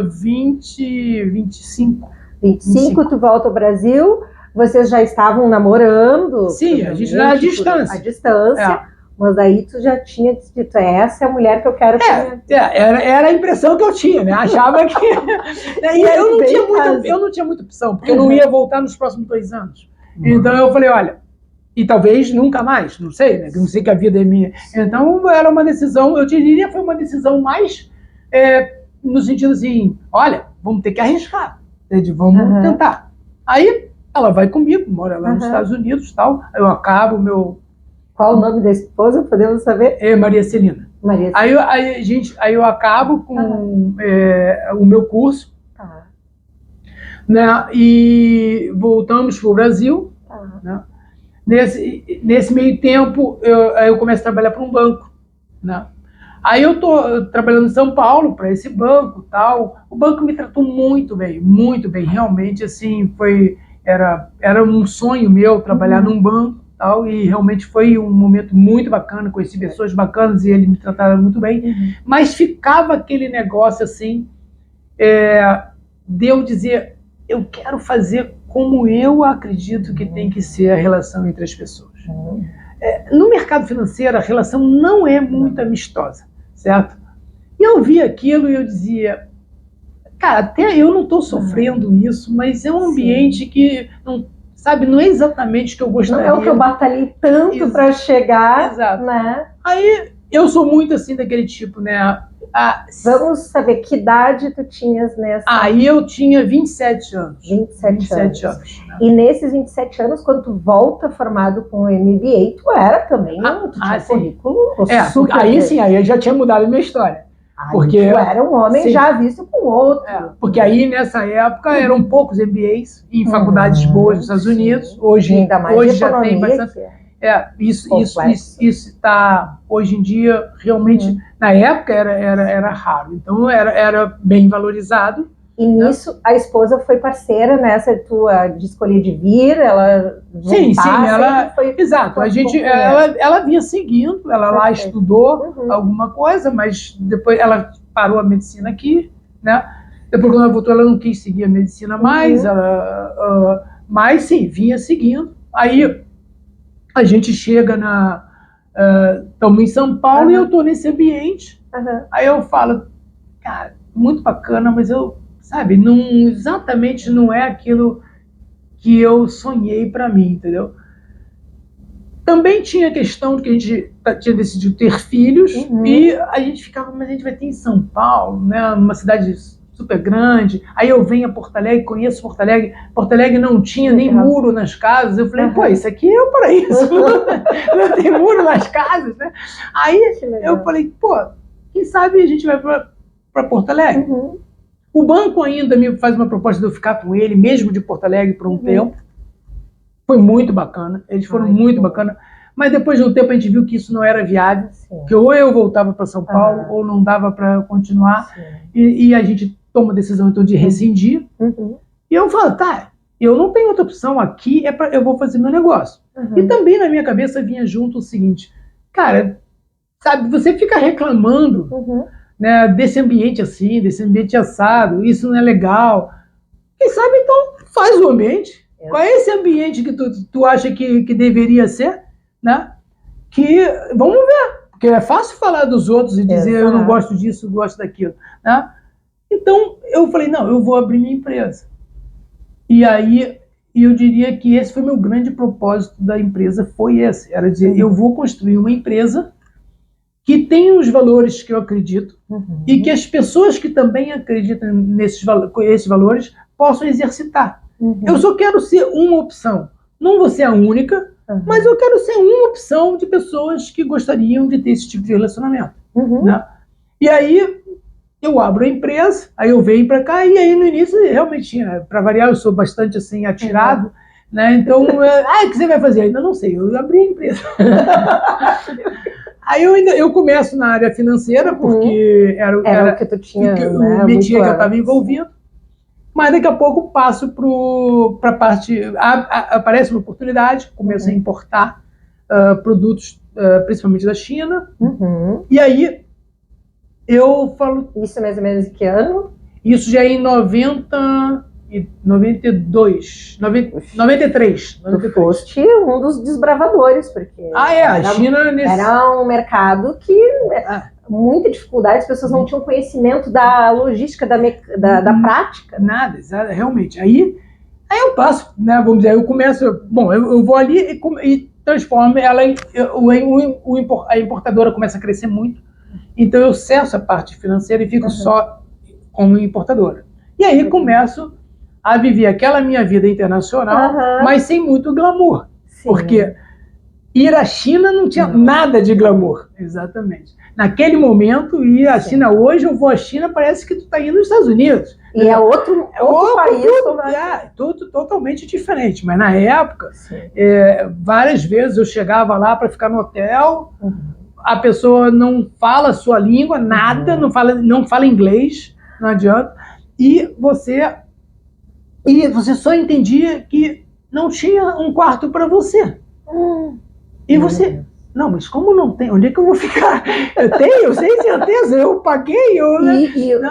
25. 25, tu volta ao Brasil, vocês já estavam namorando? Sim, a gente era à distância. À distância. Mas aí tu já tinha dito, essa é a mulher que eu quero ter. Era a impressão que eu tinha, né? Achava que... E eu não tinha muita opção, porque eu não ia voltar nos próximos 2 anos. Então eu falei, olha, e talvez nunca mais, não sei, né? Não sei que a vida é minha. Então era uma decisão, eu diria que foi uma decisão mais no sentido assim, olha, vamos ter que arriscar, vamos tentar. Aí ela vai comigo, mora lá nos Estados Unidos e tal, eu acabo o meu... Qual o nome da esposa, podemos saber? Maria Celina. Aí eu acabo com o meu curso, né, e voltamos para o Brasil. Né? Nesse meio tempo, eu começo a trabalhar para um banco. Né? Aí eu estou trabalhando em São Paulo para esse banco, tal. O banco me tratou muito bem, realmente, assim, era um sonho meu trabalhar num banco. E realmente foi um momento muito bacana, conheci pessoas bacanas e eles me trataram muito bem, mas ficava aquele negócio assim, de eu dizer, eu quero fazer como eu acredito que tem que ser a relação entre as pessoas. No mercado financeiro, a relação não é muito amistosa, certo? E eu vi aquilo e eu dizia, cara, até eu não estou sofrendo isso, mas é um ambiente que não é exatamente o que eu gostaria. Não é o que eu batalhei tanto para chegar. Exato. Né? Aí eu sou muito assim daquele tipo, né? Vamos saber que idade tu tinhas nessa. Aí eu tinha 27 anos. 27 anos. Né? E nesses 27 anos, quando tu volta formado com o MBA, tu era também tu tinha currículo super. Aí eu já tinha mudado a minha história. Porque tu era um homem já visto com outro. Porque aí, nessa época, eram poucos MBAs em faculdades boas nos Estados Unidos. Hoje já tem bastante. Isso está, hoje em dia, realmente, na época era raro. Então, era bem valorizado. E nisso, a esposa foi parceira nessa tua de escolher de vir, ela... Sim, ela... Exato, ela vinha seguindo, ela lá estudou alguma coisa, mas depois ela parou a medicina aqui, né? Depois, quando ela voltou, ela não quis seguir a medicina mais, mas sim, vinha seguindo. Aí, a gente chega estamos em São Paulo e eu estou nesse ambiente. Aí eu falo, cara, muito bacana, mas exatamente não é aquilo que eu sonhei para mim, entendeu? Também tinha a questão de que a gente tinha decidido ter filhos e a gente ficava, mas a gente vai ter em São Paulo, né, uma cidade super grande. Aí eu venho a Porto Alegre, conheço Porto Alegre. Porto Alegre não tinha nem muro nas casas. Eu falei, pô, isso aqui é um paraíso. Não tem muro nas casas, né? Aí eu falei, pô, quem sabe a gente vai para Porto Alegre? O banco ainda me faz uma proposta de eu ficar com ele, mesmo de Porto Alegre, por um tempo. Foi muito bacana, eles foram muito bacana. Mas depois de um tempo a gente viu que isso não era viável, que ou eu voltava para São Paulo, ou não dava para continuar. E a gente toma a decisão então de rescindir. E eu falo, tá, eu não tenho outra opção aqui, eu vou fazer meu negócio. E também na minha cabeça vinha junto o seguinte, cara, sabe, você fica reclamando né, desse ambiente assim, desse ambiente assado, isso não é legal. Quem sabe, então, faz o ambiente. Qual é esse ambiente que tu acha que deveria ser? Né? Que, vamos ver, porque é fácil falar dos outros e dizer eu não gosto disso, eu gosto daquilo. Né? Então, eu falei, não, eu vou abrir minha empresa. E aí, eu diria que esse foi meu grande propósito da empresa, foi esse. Era dizer, eu vou construir uma empresa que tenha os valores que eu acredito e que as pessoas que também acreditam nesses valores possam exercitar. Eu só quero ser uma opção. Não vou ser a única, mas eu quero ser uma opção de pessoas que gostariam de ter esse tipo de relacionamento. Né? E aí, eu abro a empresa, aí eu venho para cá, e aí no início, realmente, para variar, eu sou bastante assim, atirado, né? Então, o que você vai fazer? Ainda não sei, eu abri a empresa. Aí eu começo na área financeira, porque era o que tu tinha, o métier que eu estava envolvido, mas daqui a pouco passo para a parte, aparece uma oportunidade, começo a importar produtos, principalmente da China, e aí eu falo... Isso mais ou menos em que ano? Isso já é em 92, 93. Tu foste um dos desbravadores, porque a China... Era um mercado que... muita dificuldade, as pessoas não tinham conhecimento da logística, da prática. Nada, realmente. Aí eu passo, né, vamos dizer, eu começo... Bom, eu vou ali e transformo ela em... A importadora começa a crescer muito, então eu cesso a parte financeira e fico só como importadora. E aí começo a viver aquela minha vida internacional, mas sem muito glamour. Sim. Porque ir à China não tinha nada de glamour. Exatamente. Naquele momento, ir à China hoje, eu vou à China, parece que tu está indo nos Estados Unidos. E é outro país. Tudo totalmente diferente. Mas na época, várias vezes eu chegava lá para ficar no hotel, a pessoa não fala a sua língua, nada, não fala inglês, não adianta, e você só entendia que não tinha um quarto para você. E você... Não, mas como não tem? Onde é que eu vou ficar? Eu tenho, sem certeza, eu paguei.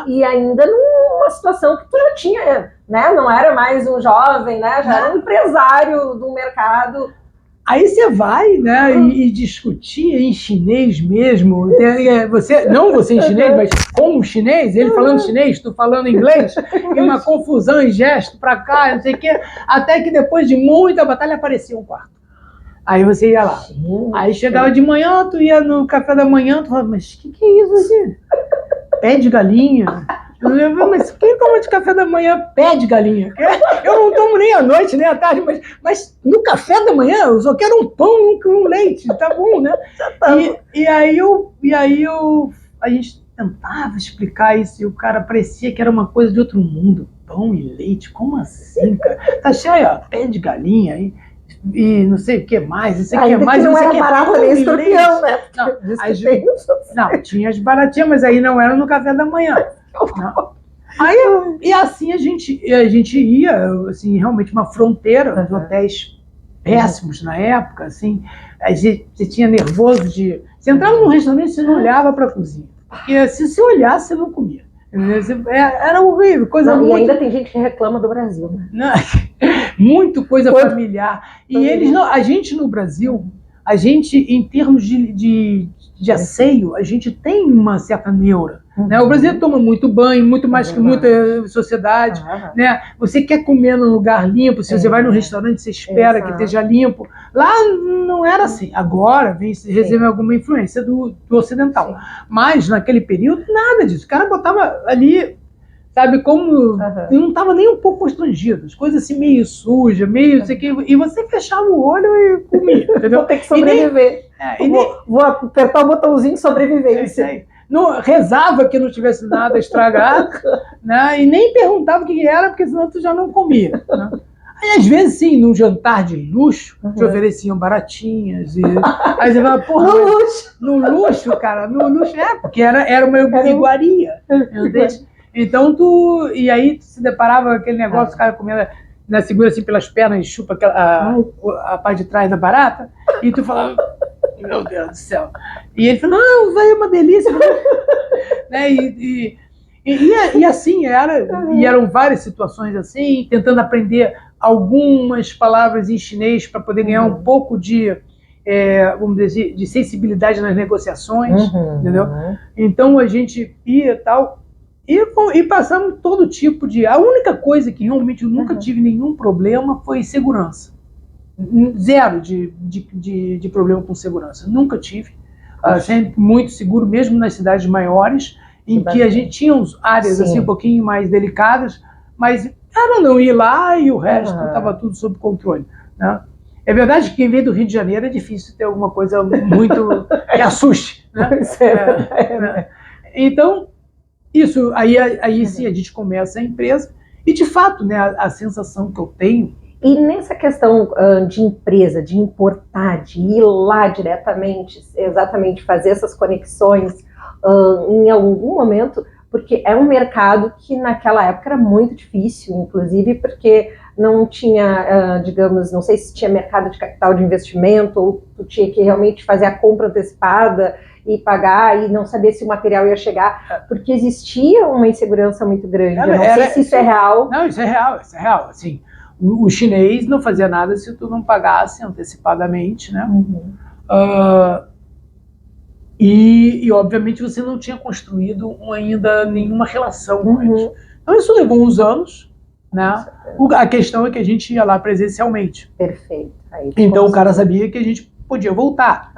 E ainda numa situação que tu já tinha, né? Não era mais um jovem, né? Já era um empresário do mercado. Aí você vai, né, e discutir em chinês mesmo. Não você em chinês, mas como chinês, ele falando chinês, tu falando inglês, e uma confusão em gesto pra cá, não sei o quê. Até que depois de muita batalha aparecia um quarto. Aí você ia lá. Aí chegava de manhã, tu ia no café da manhã, tu falava, mas o que é isso aqui? Pé de galinha? Mas quem toma de café da manhã pé de galinha? Eu não tomo nem à noite, nem à tarde, mas no café da manhã eu só quero um pão com leite, tá bom, né? E aí a gente tentava explicar isso e o cara parecia que era uma coisa de outro mundo. Pão e leite, como assim, cara? Tá cheio, ó, pé de galinha aí. E não sei o que mais, não sei o que mais. Não era barato nem escorpião, né? Não, tinha as baratinhas, mas aí não era no café da manhã. Não. Aí, e assim a gente ia, assim, realmente uma fronteira, os hotéis péssimos na época, assim, você tinha nervoso de... Você entrava num restaurante, você não olhava para a cozinha, porque se você olhasse, você não comia. Era horrível, coisa muito... E ainda tem gente que reclama do Brasil, né? Não, muito coisa familiar. E a gente no Brasil, em termos de asseio, a gente tem uma certa neura. Né? O Brasil toma muito banho, muito mais que muita sociedade. Né? Você quer comer num lugar limpo, se você vai num restaurante, você espera que esteja limpo. Lá não era assim. Agora recebe alguma influência do ocidental. Mas naquele período, nada disso. O cara botava ali, sabe, como não estava nem um pouco constrangido. As coisas assim meio sujas, meio não sei o que. E você fechava o olho e comia. Entendeu? Vou ter que sobreviver. Vou apertar o botãozinho sobrevivência. Não, rezava que não tivesse nada estragado, né? E nem perguntava o que era, porque senão tu já não comia. Né? Aí, às vezes, sim, num jantar de luxo, te ofereciam baratinhas. Aí você fala, porra, no luxo, cara, porque era uma iguaria. Então, e aí tu se deparava com aquele negócio, o cara comendo né, segura assim pelas pernas e chupa a parte de trás da barata, e tu fala, meu Deus do céu. E ele fala, não, vai, é uma delícia. Né, e assim era, e eram várias situações assim, tentando aprender algumas palavras em chinês para poder ganhar um pouco de, vamos dizer, de sensibilidade nas negociações, entendeu? Então a gente ia tal, e passamos todo tipo de... A única coisa que realmente eu nunca tive nenhum problema foi segurança. Zero de problema com segurança. Nunca tive. Sempre muito seguro, mesmo nas cidades maiores, em que a gente tinha áreas assim um pouquinho mais delicadas, mas era não ir lá e o resto estava tudo sob controle, né? É verdade que quem vem do Rio de Janeiro é difícil ter alguma coisa muito que assuste, né? Então, isso, aí sim a gente começa a empresa e, de fato, né, a sensação que eu tenho... E nessa questão de empresa, de importar, de ir lá diretamente, exatamente fazer essas conexões em algum momento, porque é um mercado que naquela época era muito difícil, inclusive porque não tinha, digamos, não sei se tinha mercado de capital de investimento, ou tu tinha que realmente fazer a compra antecipada e pagar e não saber se o material ia chegar, porque existia uma insegurança muito grande. Eu não sei se isso é real. Não, isso é real. Assim, o chinês não fazia nada se tu não pagasse antecipadamente, né? E obviamente você não tinha construído ainda nenhuma relação com eles. Então isso levou uns anos, né? A questão é que a gente ia lá presencialmente. Perfeito. Então o cara sabia que a gente podia voltar.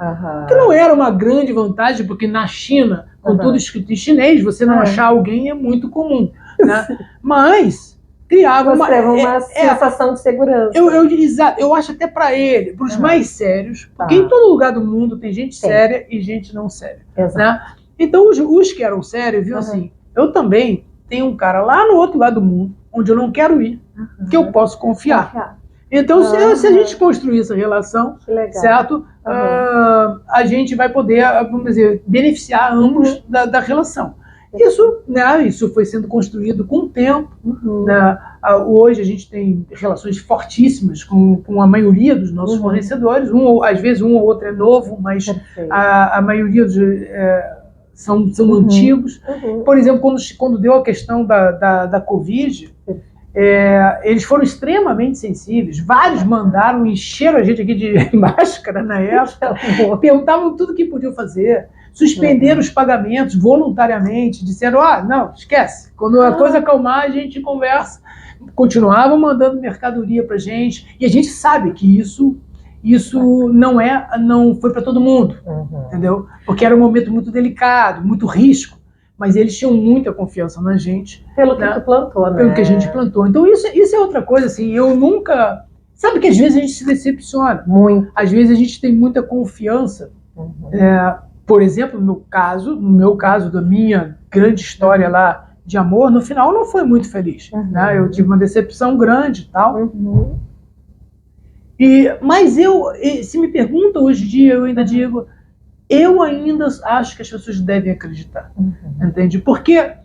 Que não era uma grande vantagem, porque na China, com tudo escrito em chinês, você não achar alguém é muito comum, né? Mas criava uma sensação de segurança. Eu acho até para ele, para os mais sérios, porque em todo lugar do mundo tem gente séria e gente não séria. Né? Então os que eram sérios viam assim, eu também tenho um cara lá no outro lado do mundo, onde eu não quero ir, que eu posso confiar. Então se a gente construir essa relação, certo? A gente vai poder, vamos dizer, beneficiar ambos da relação. Isso foi sendo construído com o tempo. Né? Hoje a gente tem relações fortíssimas com a maioria dos nossos fornecedores. Às vezes um ou outro é novo, mas a maioria são antigos. Por exemplo, quando deu a questão da Covid, eles foram extremamente sensíveis. Vários mandaram, encheram a gente aqui de máscara na época, perguntavam tudo que podiam fazer. Suspenderam os pagamentos voluntariamente, disseram, não, esquece, quando a coisa acalmar a gente conversa. Continuavam mandando mercadoria pra gente, e a gente sabe que isso não foi para todo mundo, entendeu? Porque era um momento muito delicado, muito risco, mas eles tinham muita confiança na gente. Pelo que tu plantou, né? Pelo que a gente plantou. Então isso é outra coisa, assim, eu nunca... Sabe que às vezes a gente se decepciona. Muito. Às vezes a gente tem muita confiança. Por exemplo, no meu caso, da minha grande história lá de amor, no final não foi muito feliz. Né? Eu tive uma decepção grande e tal. Mas se me pergunta hoje em dia, eu ainda digo, eu ainda acho que as pessoas devem acreditar. Entende? Porque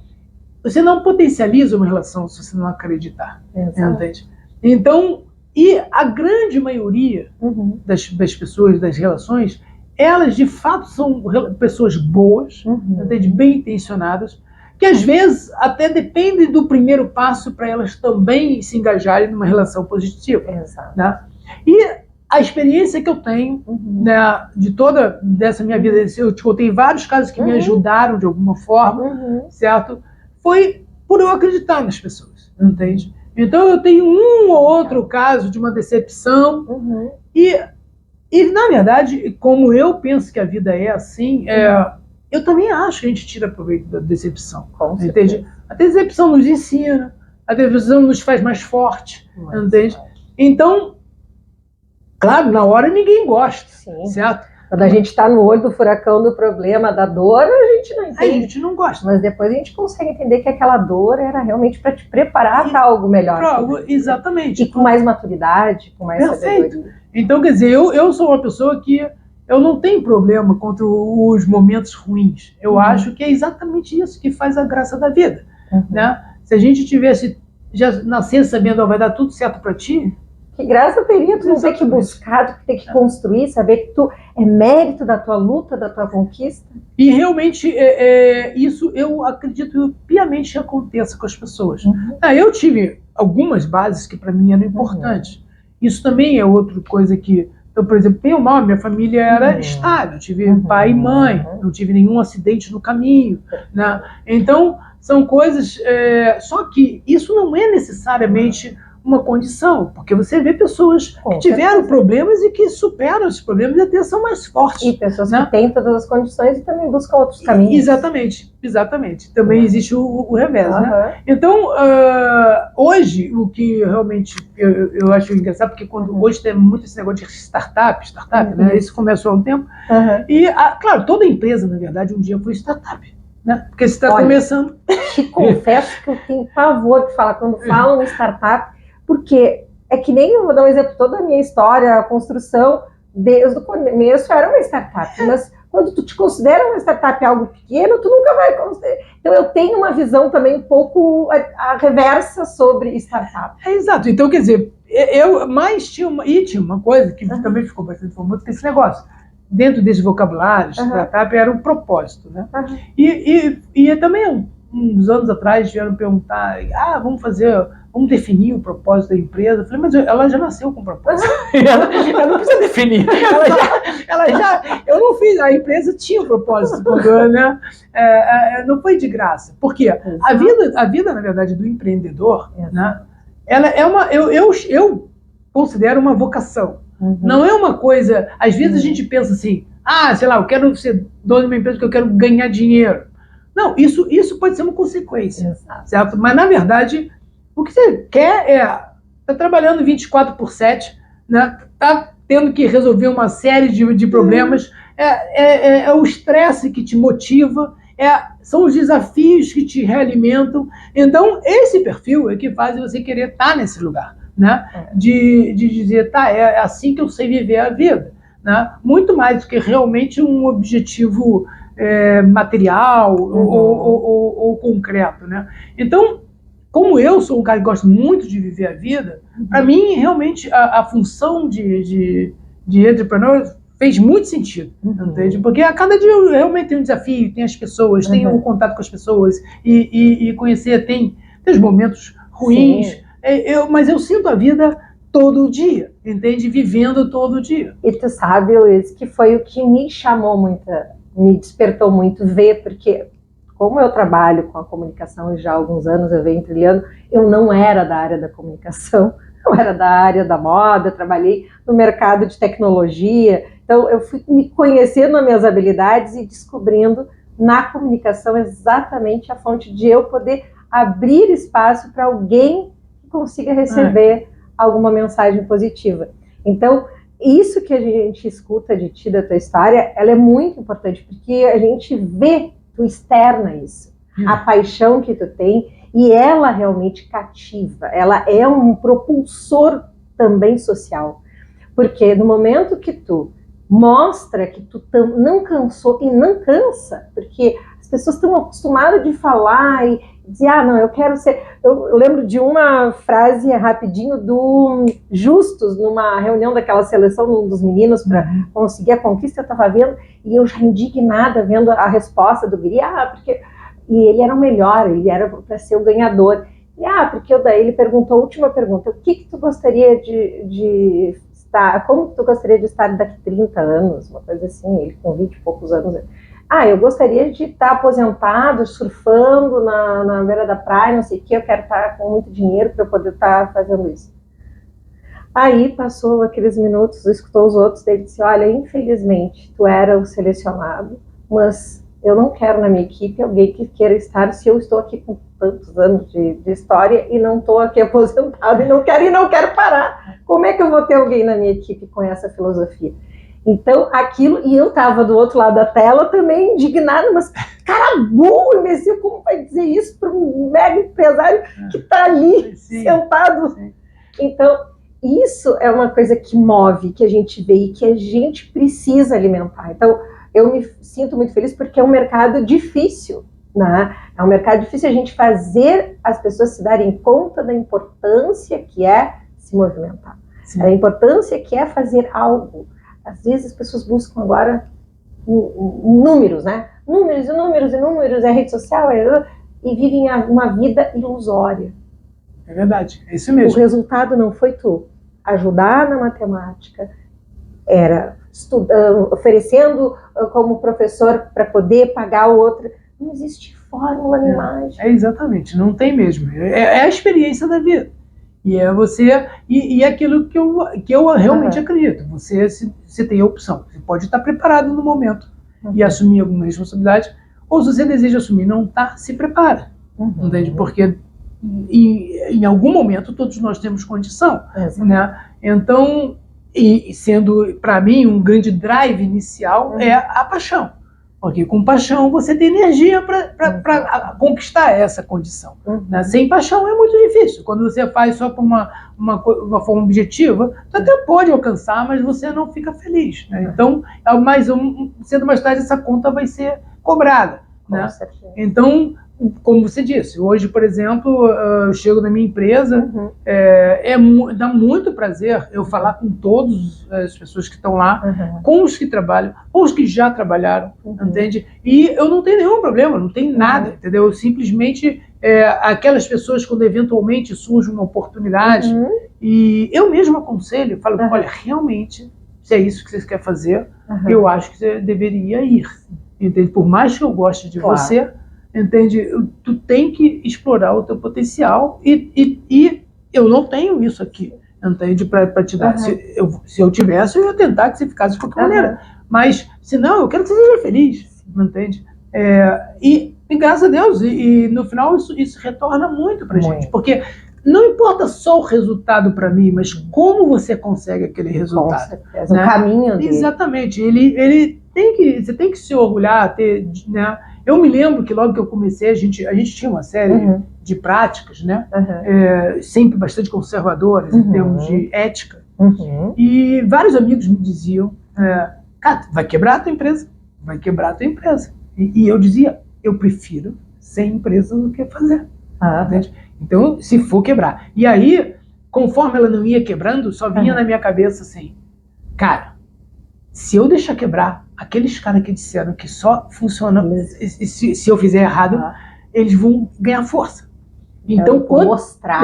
você não potencializa uma relação se você não acreditar. Entende? Então, e a grande maioria das pessoas, das relações, elas de fato são pessoas boas, entende? Bem intencionadas, que às vezes até dependem do primeiro passo para elas também se engajarem numa relação positiva. Né? E a experiência que eu tenho, né, dessa minha vida, eu te contei vários casos que me ajudaram de alguma forma, certo? Foi por eu acreditar nas pessoas, entende? Então eu tenho um ou outro caso de uma decepção e, na verdade, como eu penso que a vida é assim, eu também acho que a gente tira proveito da decepção. Entende? A decepção nos ensina, a decepção nos faz mais forte, entende? Então, claro, na hora ninguém gosta, certo? Quando a gente está no olho do furacão do problema, da dor, a gente não entende. A gente não gosta. Mas depois a gente consegue entender que aquela dor era realmente para te preparar para algo melhor. Exatamente. E com mais maturidade, com mais sabedoria. Então, quer dizer, eu sou uma pessoa que eu não tenho problema contra os momentos ruins. Eu acho que é exatamente isso que faz a graça da vida. Né? Se a gente tivesse já nascer sabendo, vai dar tudo certo para ti? Que graça teria tu não ter que buscar, tu ter que construir, saber que tu é mérito da tua luta, da tua conquista. E realmente isso eu acredito piamente que aconteça com as pessoas. Eu tive algumas bases que para mim eram importantes. Isso também é outra coisa que... Eu, por exemplo, bem ou mal, minha família era estável. Eu tive pai e mãe, não tive nenhum acidente no caminho. Né? Então, são coisas... só que isso não é necessariamente uma condição, porque você vê pessoas que tiveram problemas e que superam esses problemas e até são mais fortes. E pessoas que têm todas as condições e também buscam outros caminhos. Exatamente. Também existe o revés, né? Então, hoje, o que realmente eu acho engraçado, porque hoje tem muito esse negócio de startup, né? Isso começou há um tempo. E, claro, toda empresa, na verdade, um dia foi startup. Né? Porque você está começando. Te confesso que eu tenho pavor de falar quando falam em startup, porque é que nem, eu vou dar um exemplo, toda a minha história, a construção, desde o começo era uma startup, mas quando tu te considera uma startup algo pequeno, tu nunca vai considerar. Então eu tenho uma visão também um pouco a reversa sobre startup. Exato, então quer dizer, tinha uma coisa que também ficou bastante famosa, que esse negócio, dentro desse vocabulário, startup era um propósito, né? E também, uns anos atrás, vieram perguntar, vamos definir o propósito da empresa. Eu falei, mas ela já nasceu com propósito. Ela não precisa definir. Eu não fiz, a empresa tinha um propósito, né? Não foi de graça. Porque a vida, na verdade, do empreendedor, né? Ela é eu considero uma vocação. Não é uma coisa... Às vezes a gente pensa assim, sei lá, eu quero ser dono de uma empresa porque eu quero ganhar dinheiro. Não, isso pode ser uma consequência, certo? Mas, na verdade, o que você quer tá trabalhando 24/7, né? Tá tendo que resolver uma série de problemas, é o estresse que te motiva, são os desafios que te realimentam. Então, esse perfil é que faz você querer estar nesse lugar, né? De dizer, é assim que eu sei viver a vida, né? Muito mais do que realmente um objetivo material ou concreto, né? Então, como eu sou um cara que gosta muito de viver a vida, para mim, realmente, a função de entrepreneur fez muito sentido, entende? Porque a cada dia realmente tem um desafio, tem as pessoas, tem o contato com as pessoas e conhecer, tem os momentos ruins, mas eu sinto a vida todo dia, entende? Vivendo todo dia. E tu sabe, Luiz, que foi o que me chamou muito, me despertou muito ver, porque como eu trabalho com a comunicação já há alguns anos, eu venho trilhando, eu não era da área da comunicação, eu era da área da moda, trabalhei no mercado de tecnologia, então eu fui me conhecendo as minhas habilidades e descobrindo na comunicação exatamente a fonte de eu poder abrir espaço para alguém que consiga receber alguma mensagem positiva. Então, isso que a gente escuta de ti, da tua história, ela é muito importante, porque a gente vê, tu externa isso, a paixão que tu tem, e ela realmente cativa, ela é um propulsor também social, porque no momento que tu mostra que tu não cansou, e não cansa, porque as pessoas estão acostumadas de falar e dizer, não, eu quero ser... Eu lembro de uma frase rapidinho do Justus, numa reunião daquela seleção dos meninos para conseguir a conquista, eu estava vendo, e eu já indignada vendo a resposta do guri, porque... E ele era o melhor, ele era para ser o ganhador. E porque daí ele perguntou a última pergunta, o que tu gostaria de estar, como tu gostaria de estar daqui 30 anos, uma coisa assim, ele com 20 e poucos anos... eu gostaria de estar aposentado, surfando na beira da praia, não sei o que, eu quero estar com muito dinheiro para eu poder estar fazendo isso. Aí passou aqueles minutos, escutou os outros, ele disse, olha, infelizmente, tu era o selecionado, mas eu não quero na minha equipe alguém que queira estar, se eu estou aqui com tantos anos de história e não estou aqui aposentado e não quero parar. Como é que eu vou ter alguém na minha equipe com essa filosofia? Então, aquilo, e eu estava do outro lado da tela também indignada, mas cara burro, imbecil, como vai dizer isso para um mega empresário que está ali sentado? Então, isso é uma coisa que move, que a gente vê e que a gente precisa alimentar. Então, eu me sinto muito feliz porque é um mercado difícil né? É um mercado difícil a gente fazer as pessoas se darem conta da importância que é se movimentar. Sim. A importância que é fazer algo. Às vezes as pessoas buscam agora números, né? Números, é rede social, e vivem uma vida ilusória. É verdade, é isso mesmo. O resultado não foi tu ajudar na matemática, era oferecendo como professor para poder pagar o outro. Não existe fórmula nem mágica. Exatamente, não tem mesmo. É a experiência da vida. E é você. E aquilo que eu realmente acredito. Você tem a opção. Você pode estar preparado no momento e assumir alguma responsabilidade, ou se você deseja assumir, não está, se prepara. Entende? Porque em algum momento todos nós temos condição. Né? Então, e sendo para mim um grande drive inicial é a paixão. Porque com paixão você tem energia para conquistar essa condição. Né? Sem paixão é muito difícil. Quando você faz só por uma forma objetiva, você até pode alcançar, mas você não fica feliz. Né? Então, cedo ou mais tarde, essa conta vai ser cobrada. Né? Então, como você disse, hoje, por exemplo, eu chego na minha empresa, dá muito prazer eu falar com todas as pessoas que estão lá, com os que trabalham, com os que já trabalharam, entende? E eu não tenho nenhum problema, não tem nada, entendeu? Eu simplesmente, aquelas pessoas, quando eventualmente surge uma oportunidade, e eu mesmo aconselho, falo, olha, realmente, se é isso que você quer fazer, eu acho que você deveria ir, entende? Por mais que eu goste de você, entende? Tu tem que explorar o teu potencial e eu não tenho isso aqui, entende? Para te dar. Se eu tivesse, eu ia tentar que você ficasse de qualquer maneira. Mas, se não, eu quero que você seja feliz, entende? E graças a Deus, e no final isso retorna muito pra gente, porque não importa só o resultado para mim, mas como você consegue aquele resultado. Com certeza, né? O caminho dele. Exatamente. Você tem que se orgulhar, né? Eu me lembro que logo que eu comecei, a gente tinha uma série de práticas, né? Sempre bastante conservadoras em termos de ética. E vários amigos me diziam, cara, vai quebrar a tua empresa, vai quebrar a tua empresa. E eu dizia, eu prefiro ser empresa do que fazer. Entende? Então, se for quebrar. E aí, conforme ela não ia quebrando, só vinha na minha cabeça assim, cara, se eu deixar quebrar, aqueles caras que disseram que só funciona se eu fizer errado, eles vão ganhar força. Então,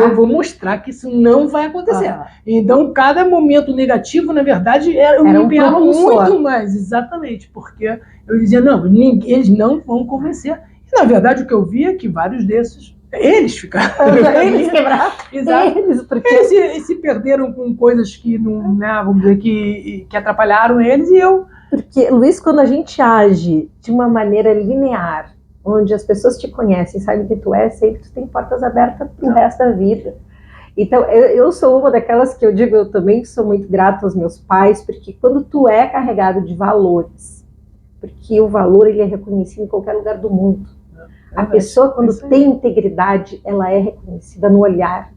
eu vou mostrar que isso não vai acontecer. Então, cada momento negativo, na verdade, eu me empenhava muito mais. Exatamente, porque eu dizia, não, eles não vão convencer. E, na verdade, o que eu vi é que vários desses, eles ficaram. Eles quebraram. Exato. Eles se perderam com coisas que, não, né, vamos dizer, que atrapalharam eles e eu. Porque, Luiz, quando a gente age de uma maneira linear, onde as pessoas te conhecem, sabem que tu é, sempre tu tem portas abertas pro resto da vida. Então, eu sou uma daquelas que eu digo, eu também sou muito grata aos meus pais, porque quando tu é carregado de valores, porque o valor ele é reconhecido em qualquer lugar do mundo. A pessoa, quando tem integridade, ela é reconhecida no olhar,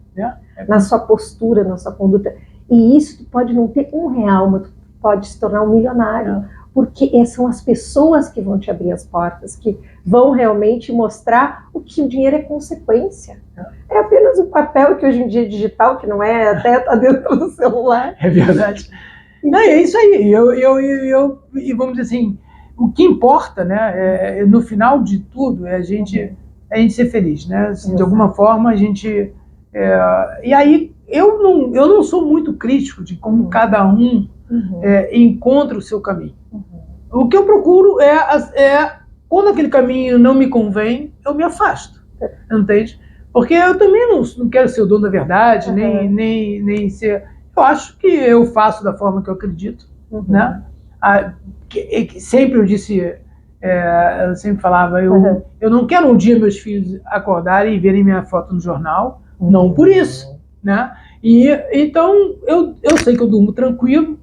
na sua postura, na sua conduta. E isso tu pode não ter R$1, mas tu pode se tornar um milionário. Porque são as pessoas que vão te abrir as portas, que vão realmente mostrar o que o dinheiro é consequência. É apenas o papel que hoje em dia é digital, que não é, até tá dentro do celular. É verdade. Não, é isso aí. E vamos dizer assim, o que importa, né, no final de tudo, é a gente ser feliz, né? Assim, de alguma forma a gente... e aí, eu não sou muito crítico de como cada um encontra o seu caminho. O que eu procuro quando aquele caminho não me convém, eu me afasto, entende? Porque eu também não quero ser o dono da verdade, nem ser... Eu acho que eu faço da forma que eu acredito, né? Sempre eu disse, eu sempre falava, eu não quero um dia meus filhos acordarem e verem minha foto no jornal, não por isso, né? E então eu sei que eu durmo tranquilo,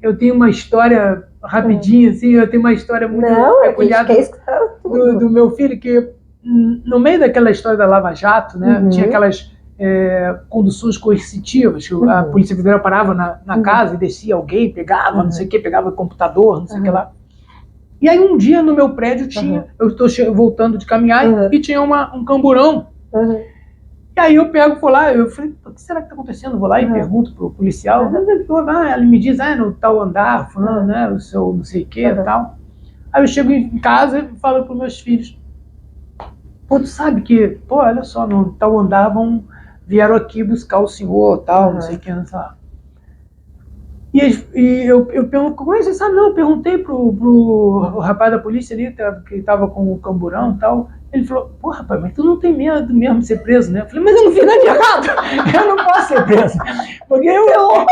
eu tenho uma história rapidinha, assim, eu tenho uma história muito peculiar do meu filho, que no meio daquela história da Lava Jato, né, tinha aquelas conduções coercitivas, que a Polícia Federal parava na casa e descia alguém, pegava, não sei o que, pegava computador, não sei o que lá. E aí um dia no meu prédio tinha, eu estou voltando de caminhar e tinha um camburão. E aí eu vou lá, eu falei, o que será que está acontecendo? Vou lá e pergunto pro policial. Ele me diz, no tal andar, falando, né, o seu não sei o que e tal. Aí eu chego em casa e falo pros meus filhos, pô, tu sabe que, pô, olha só, no tal andar vieram aqui buscar o senhor, tal, não sei o que, não sei lá. E eu pergunto, como é que você sabe? Não, eu perguntei pro rapaz da polícia ali, que estava com o camburão e tal. Ele falou, pô, rapaz, mas tu não tem medo mesmo de ser preso, né? Eu falei, mas eu não fiz nada de errado, eu não posso ser preso. Porque eu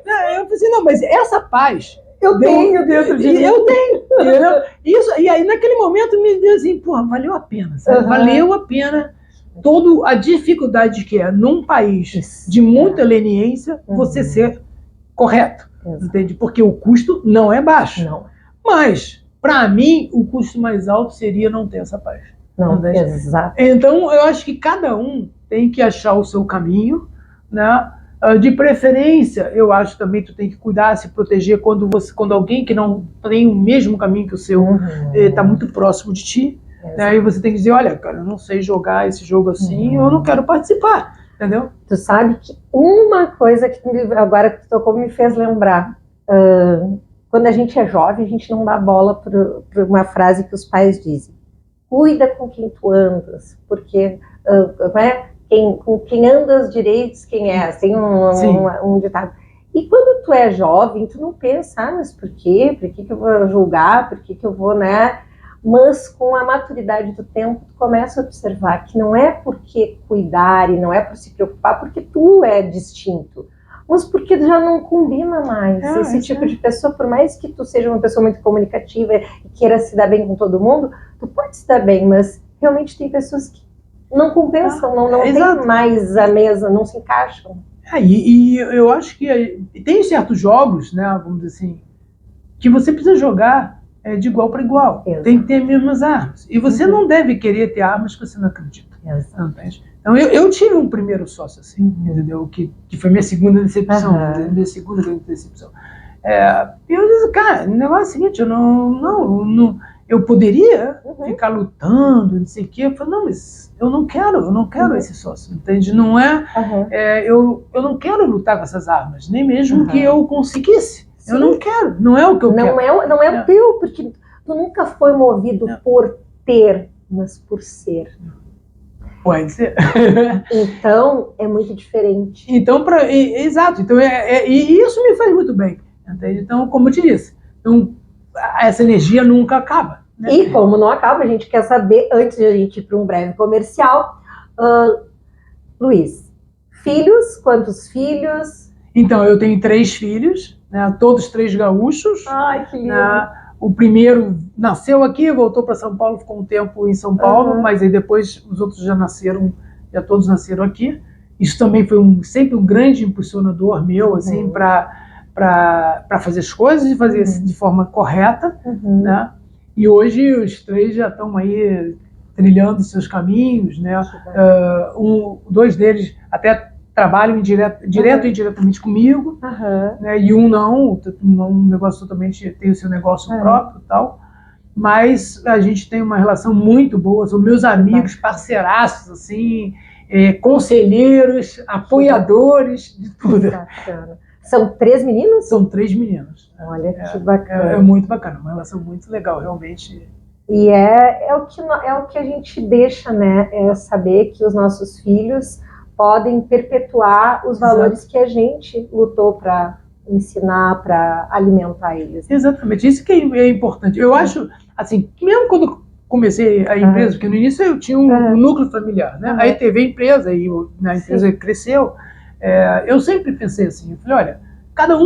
falei assim, não, mas essa paz eu tenho dentro de mim. Eu tenho, entendeu? Isso, e aí naquele momento me deu assim, pô, valeu a pena, sabe? Valeu a pena toda a dificuldade que é, num país de muita leniência, você ser correto, entende? Porque o custo não é baixo. Não. Mas, para mim, o custo mais alto seria não ter essa paz. Não, exato. Então, eu acho que cada um tem que achar o seu caminho, né? De preferência, eu acho também que tu tem que cuidar, se proteger quando alguém que não tem o mesmo caminho que o seu está muito próximo de ti. Né? Aí você tem que dizer, olha, cara, eu não sei jogar esse jogo assim, eu não quero participar. Entendeu? Tu sabe que uma coisa que agora que tu tocou me fez lembrar, quando a gente é jovem, a gente não dá bola para uma frase que os pais dizem, cuida com quem tu andas, porque com quem andas direitos, quem é, tem um ditado. E quando tu é jovem, tu não pensa, mas por quê? Por que eu vou julgar? Por que eu vou, né? Mas com a maturidade do tempo, tu começa a observar que não é porque cuidar e não é por se preocupar, porque tu é distinto, mas porque já não combina mais. Esse tipo de pessoa, por mais que tu seja uma pessoa muito comunicativa e queira se dar bem com todo mundo, tu pode se dar bem, mas realmente tem pessoas que não compensam, não tem mais a mesa, não se encaixam. E eu acho que tem certos jogos, né, vamos dizer assim, que você precisa jogar de igual para igual. Tem que ter as mesmas armas. E você não deve querer ter armas que você não acredita. Então, eu tive um primeiro sócio assim, entendeu? Que foi minha segunda decepção. Minha segunda grande decepção. Eu disse, cara, o negócio é o seguinte, eu poderia ficar lutando, não sei o quê. Eu falei, não, mas eu não quero esse sócio, entende? Não eu não quero lutar com essas armas, nem mesmo que eu conseguisse. Sim. Eu não quero, não é o que eu quero. Não é o teu, porque tu nunca foi movido por ter, mas por ser. Pode ser. Então, é muito diferente. Então, exato. Então, e isso me faz muito bem. Entende? Então, como eu te disse, essa energia nunca acaba. Né? E como não acaba, a gente quer saber, antes de a gente ir para um breve comercial, Luiz, filhos, quantos filhos? Então, eu tenho 3 filhos, né, todos 3 gaúchos. Ai, que lindo. O primeiro nasceu aqui, voltou para São Paulo, ficou um tempo em São Paulo, mas aí depois os outros já todos nasceram aqui. Isso também foi sempre um grande impulsionador meu, assim, para fazer as coisas e fazer de forma correta, né? E hoje os 3 já estão aí trilhando seus caminhos, né? 2 deles até trabalham direto e indiretamente comigo, né? E um negócio totalmente tem o seu negócio próprio e tal. Mas a gente tem uma relação muito boa, são meus amigos, parceiraços, assim, conselheiros, apoiadores, de tudo. Bacana. São 3 meninos? São 3 meninos. Olha que bacana. É muito bacana, uma relação muito legal, realmente. E é o que a gente deixa, né? É saber que os nossos filhos podem perpetuar os valores que a gente lutou para ensinar, para alimentar eles. Exatamente, isso que é importante. Eu acho, assim, mesmo quando comecei a empresa, porque no início eu tinha um núcleo familiar, né? Aí teve a empresa, e a empresa cresceu. Eu sempre pensei assim, eu falei, olha, cada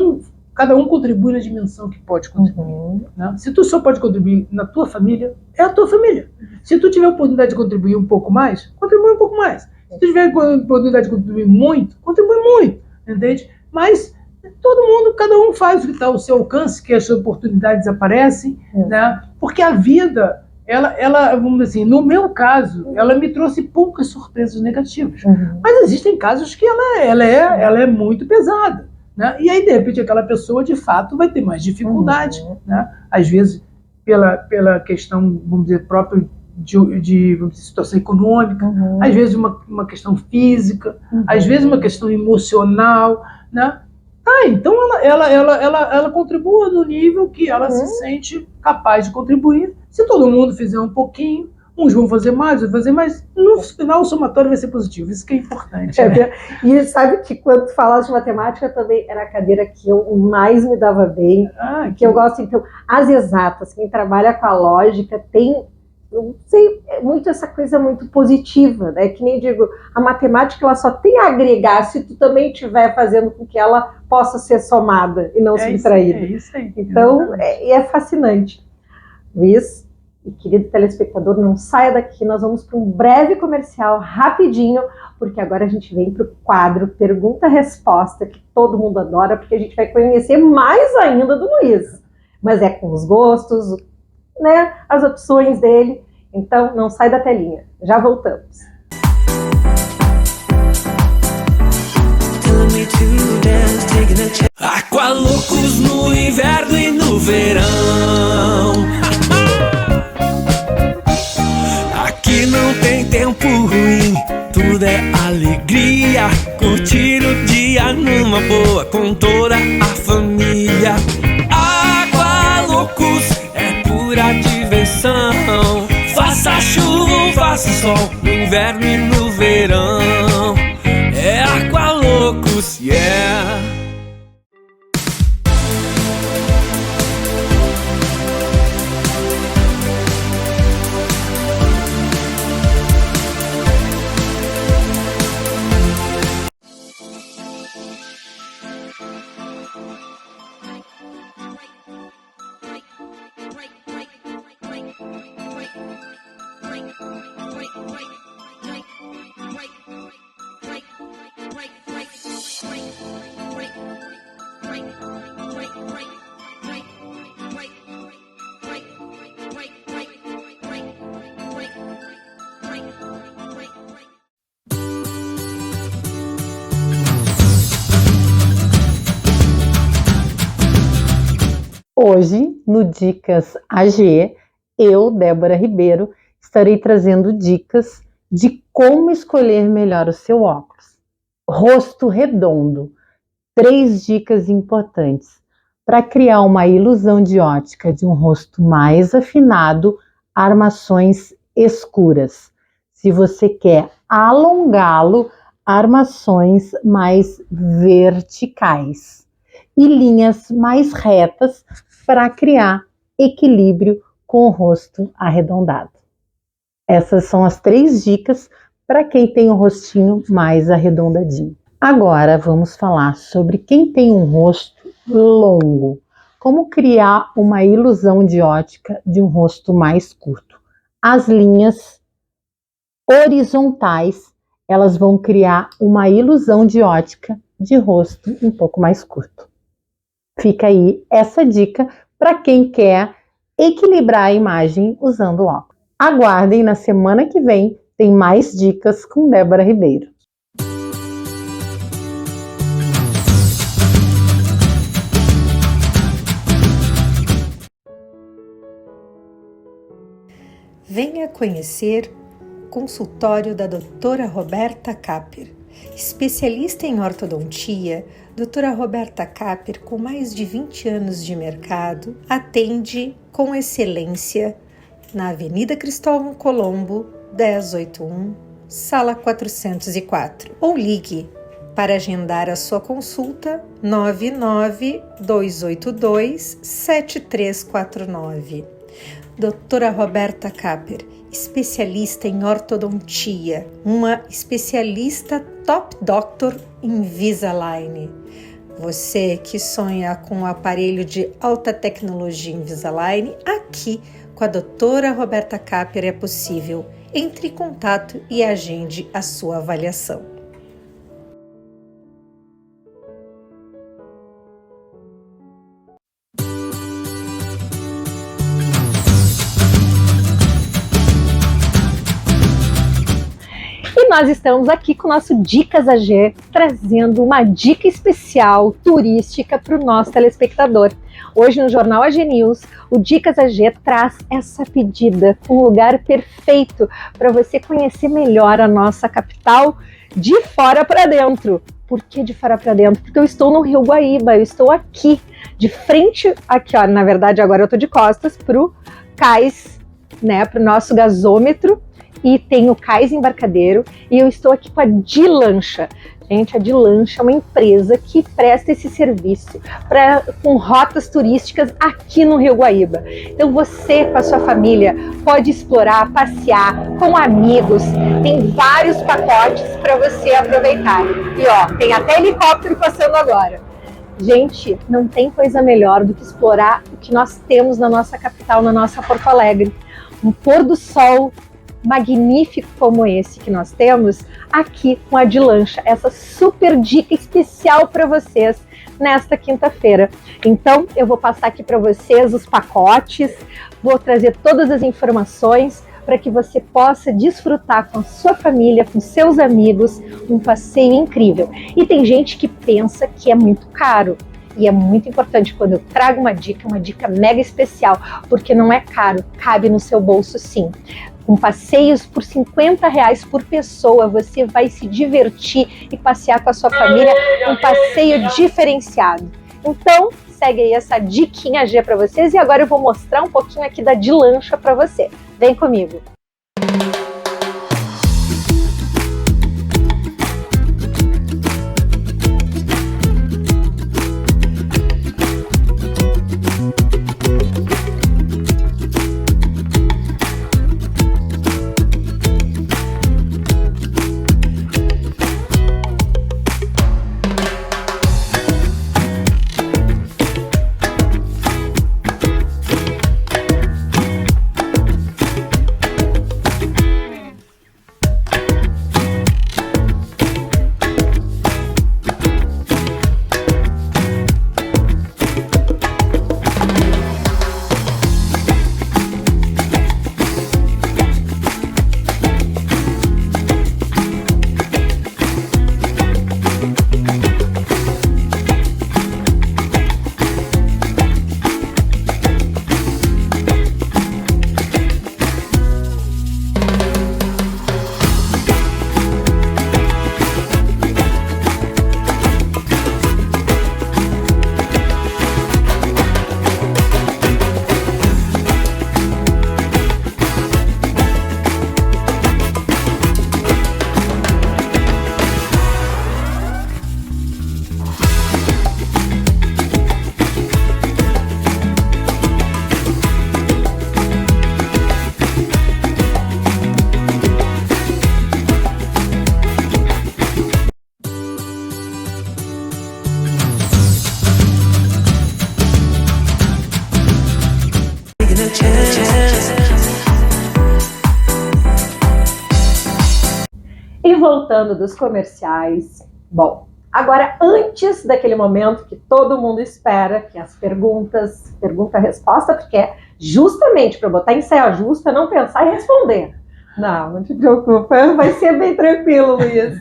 um contribui na dimensão que pode contribuir. Né? Se tu só pode contribuir na tua família, é a tua família. Se tu tiver a oportunidade de contribuir um pouco mais, contribui um pouco mais. Se tu tiver a oportunidade de contribuir muito, contribui muito, entende? Mas todo mundo, cada um faz o que está ao seu alcance, que as oportunidades aparecem, né? Porque a vida, ela, vamos dizer assim, no meu caso, ela me trouxe poucas surpresas negativas. Mas existem casos que ela é muito pesada, né? E aí, de repente, aquela pessoa, de fato, vai ter mais dificuldade, né? Às vezes, pela questão, vamos dizer, própria de vamos dizer, situação econômica, às vezes uma questão física, às vezes uma questão emocional, né? Então ela contribua no nível que ela se sente capaz de contribuir. Se todo mundo fizer um pouquinho, uns vão fazer mais, outros vão fazer mais, no final o somatório vai ser positivo, isso que é importante. Né? E sabe que quando tu falaste de matemática também era a cadeira que eu mais me dava bem, que eu gosto. Então, as exatas, quem trabalha com a lógica tem, não sei, muito essa coisa muito positiva, né? Que nem digo, a matemática ela só tem a agregar se tu também estiver fazendo com que ela possa ser somada e não subtraída. Isso aí. Então, é fascinante. Luiz, e querido telespectador, não saia daqui, nós vamos para um breve comercial rapidinho, porque agora a gente vem para o quadro Pergunta-Resposta, que todo mundo adora, porque a gente vai conhecer mais ainda do Luiz. Mas é com os gostos, né, as opções dele. Então, não sai da telinha. Já voltamos. Aqualocos no inverno e no verão. Aqui não tem tempo ruim, tudo é alegria. Curtir o dia numa boa com toda a família. Aqualocos é pura diversão. Faça chuva ou faça sol, no inverno e no verão. É Aqualocos, yeah. Hoje, no Dicas AG, eu, Débora Ribeiro, estarei trazendo dicas de como escolher melhor o seu óculos. Rosto redondo. 3 dicas importantes para criar uma ilusão de ótica de um rosto mais afinado, armações escuras. Se você quer alongá-lo, armações mais verticais. E linhas mais retas para criar equilíbrio com o rosto arredondado. Essas são as 3 dicas para quem tem o rostinho mais arredondadinho. Agora vamos falar sobre quem tem um rosto longo. Como criar uma ilusão de ótica de um rosto mais curto. As linhas horizontais, elas vão criar uma ilusão de ótica de rosto um pouco mais curto. Fica aí essa dica para quem quer equilibrar a imagem usando óculos. Aguardem, na semana que vem tem mais dicas com Débora Ribeiro. Venha conhecer o consultório da doutora Roberta Capper. Especialista em ortodontia, doutora Roberta Capper, com mais de 20 anos de mercado, atende com excelência na Avenida Cristóvão Colombo, 1081, sala 404. Ou ligue para agendar a sua consulta 99282-7349. Doutora Roberta Capper, especialista em ortodontia, uma especialista top doctor Invisalign. Você que sonha com um aparelho de alta tecnologia Invisalign, aqui com a doutora Roberta Capper é possível. Entre em contato e agende a sua avaliação. nós estamos aqui com o nosso Dicas AG, trazendo uma dica especial turística para o nosso telespectador. Hoje no Jornal AG News, o Dicas AG traz essa pedida, um lugar perfeito para você conhecer melhor a nossa capital de fora para dentro. Por que de fora para dentro? Porque eu estou no Rio Guaíba, eu estou aqui, de frente, aqui ó, na verdade agora eu estou de costas para o cais, né, para o nosso gasômetro, e tem o cais embarcadeiro, e eu estou aqui com a Dilancha. Gente, a Dilancha é uma empresa que presta esse serviço com rotas turísticas aqui no Rio Guaíba. Então você, com a sua família, pode explorar, passear com amigos, tem vários pacotes para você aproveitar. E ó, tem até helicóptero passando agora. Gente, não tem coisa melhor do que explorar o que nós temos na nossa capital, na nossa Porto Alegre. Um pôr do sol magnífico como esse que nós temos aqui com a Dilancha, essa super dica especial para vocês nesta quinta-feira. Então eu vou passar aqui para vocês os pacotes, vou trazer todas as informações para que você possa desfrutar com a sua família, com seus amigos, um passeio incrível. E tem gente que pensa que é muito caro. E é muito importante quando eu trago uma dica mega especial, porque não é caro, cabe no seu bolso sim. Com passeios por R$50 por pessoa, você vai se divertir e passear com a sua família, um passeio diferenciado. Então, segue aí essa diquinha G para vocês e agora eu vou mostrar um pouquinho aqui da Dilancha para você. Vem comigo! E voltando dos comerciais, bom, agora antes daquele momento que todo mundo espera, que as perguntas, pergunta-resposta, porque é justamente para botar em saia justa, não pensar e responder. Não te preocupa, vai ser bem tranquilo, Luiz.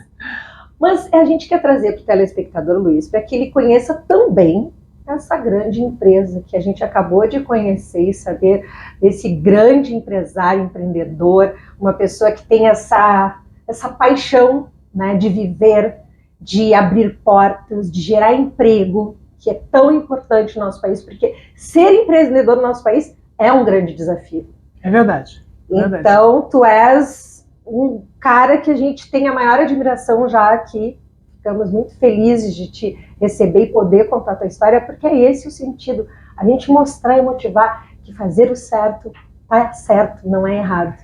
Mas a gente quer trazer para o telespectador, Luiz, para que ele conheça também essa grande empresa que a gente acabou de conhecer e saber desse grande empresário, empreendedor, uma pessoa que tem essa paixão, né, de viver, de abrir portas, de gerar emprego, que é tão importante no nosso país, porque ser empreendedor no nosso país é um grande desafio. É verdade. Então, tu és um cara que a gente tem a maior admiração já aqui. Ficamos muito felizes de te receber e poder contar a tua história, porque é esse o sentido, a gente mostrar e motivar que fazer o certo tá certo, não é errado.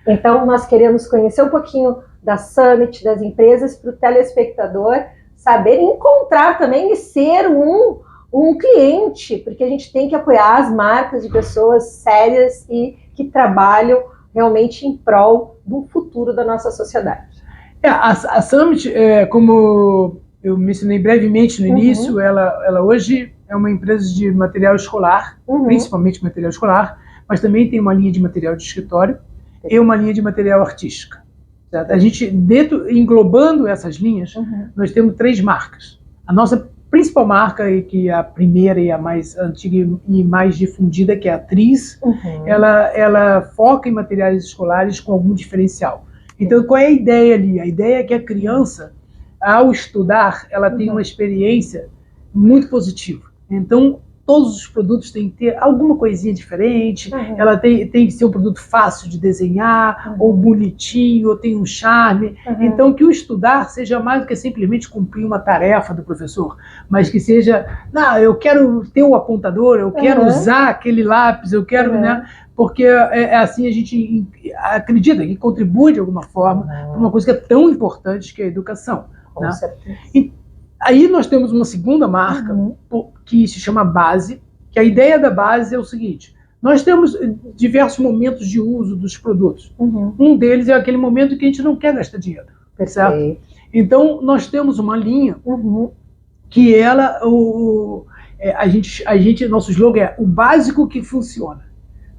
Então, nós queremos conhecer um pouquinho da Summit, das empresas, para o telespectador saber encontrar também e ser um cliente, porque a gente tem que apoiar as marcas de pessoas sérias e que trabalham realmente em prol do futuro da nossa sociedade. A Summit, como eu mencionei brevemente no início, ela hoje é uma empresa de material escolar, principalmente material escolar, mas também tem uma linha de material de escritório e uma linha de material artística. certo? A gente, englobando essas linhas, nós temos 3 marcas. A nossa principal marca, que é a primeira e a mais antiga e mais difundida, que é a Tris, ela foca em materiais escolares com algum diferencial. Então, qual é a ideia ali? A ideia é que a criança, ao estudar, ela tem uma experiência muito positiva. Então, todos os produtos têm que ter alguma coisinha diferente, ela tem que ser um produto fácil de desenhar, ou bonitinho, ou tem um charme. Então, que o estudar seja mais do que simplesmente cumprir uma tarefa do professor, mas que seja, não, eu quero ter o apontador, eu quero usar aquele lápis, eu quero, né? Porque assim a gente acredita que contribui de alguma forma para uma coisa que é tão importante que é a educação. Com né? certeza. E aí nós temos uma segunda marca que se chama Base, que a ideia da Base é o seguinte: nós temos diversos momentos de uso dos produtos. Um deles é aquele momento que a gente não quer gastar dinheiro. Certo? Então nós temos uma linha que nosso slogan é o básico que funciona.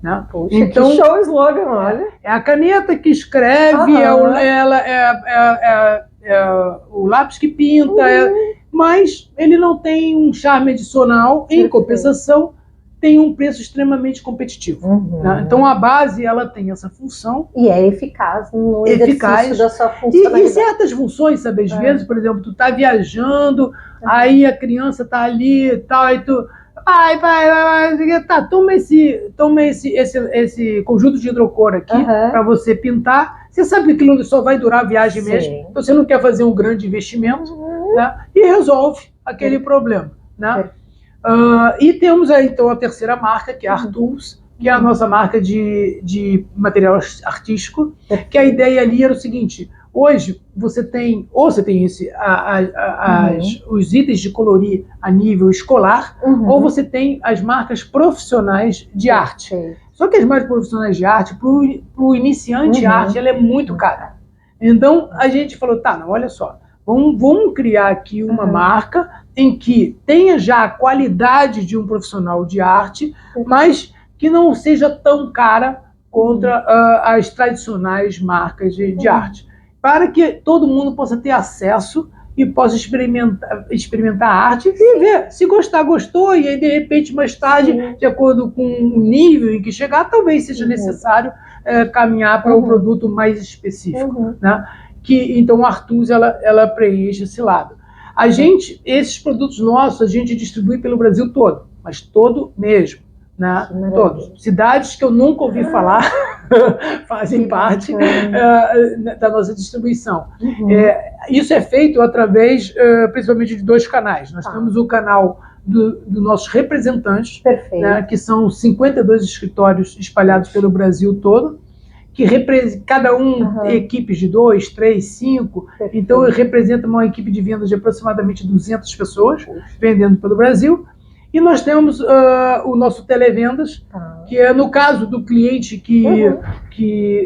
Né? Poxa, então, que show slogan, olha. É a caneta que escreve, o lápis que pinta, mas ele não tem um charme adicional. Em compensação, tem um preço extremamente competitivo. Né? Então a Base ela tem essa função. E é eficaz no exercício da sua funcionalidade. E certas funções, sabe, às vezes, por exemplo, tu está viajando, aí a criança está ali e tal, aí tu... Vai, tá, toma esse conjunto de hidrocor aqui para você pintar. Você sabe que aquilo só vai durar a viagem mesmo, então você não quer fazer um grande investimento, né? E resolve aquele problema. Né? E temos aí então a terceira marca, que é a Artools, que é a nossa marca de material artístico, que a ideia ali era o seguinte: hoje você tem os itens de colorir a nível escolar, ou você tem as marcas profissionais de arte. Só que as marcas profissionais de arte, para o iniciante arte, ela é muito cara. Então a gente falou, tá, não, olha só, vamos criar aqui uma marca em que tenha já a qualidade de um profissional de arte, mas que não seja tão cara contra as tradicionais marcas de arte, para que todo mundo possa ter acesso e possa experimentar a arte e ver. Se gostar, gostou, e aí de repente mais tarde, de acordo com o nível em que chegar, talvez seja necessário caminhar para um produto mais específico. Né? Então a Artools ela preenche esse lado. Esses produtos nossos, a gente distribui pelo Brasil todo, mas todo mesmo. Né? Todos. Cidades que eu nunca ouvi falar fazem parte da nossa distribuição. Isso é feito através, principalmente, de 2 canais. Nós temos o canal dos nossos representantes, né, que são 52 escritórios espalhados pelo Brasil todo, que cada um equipes de 2, 3, 5, então representa uma equipe de vendas de aproximadamente 200 pessoas vendendo pelo Brasil. E nós temos o nosso televendas, que é no caso do cliente que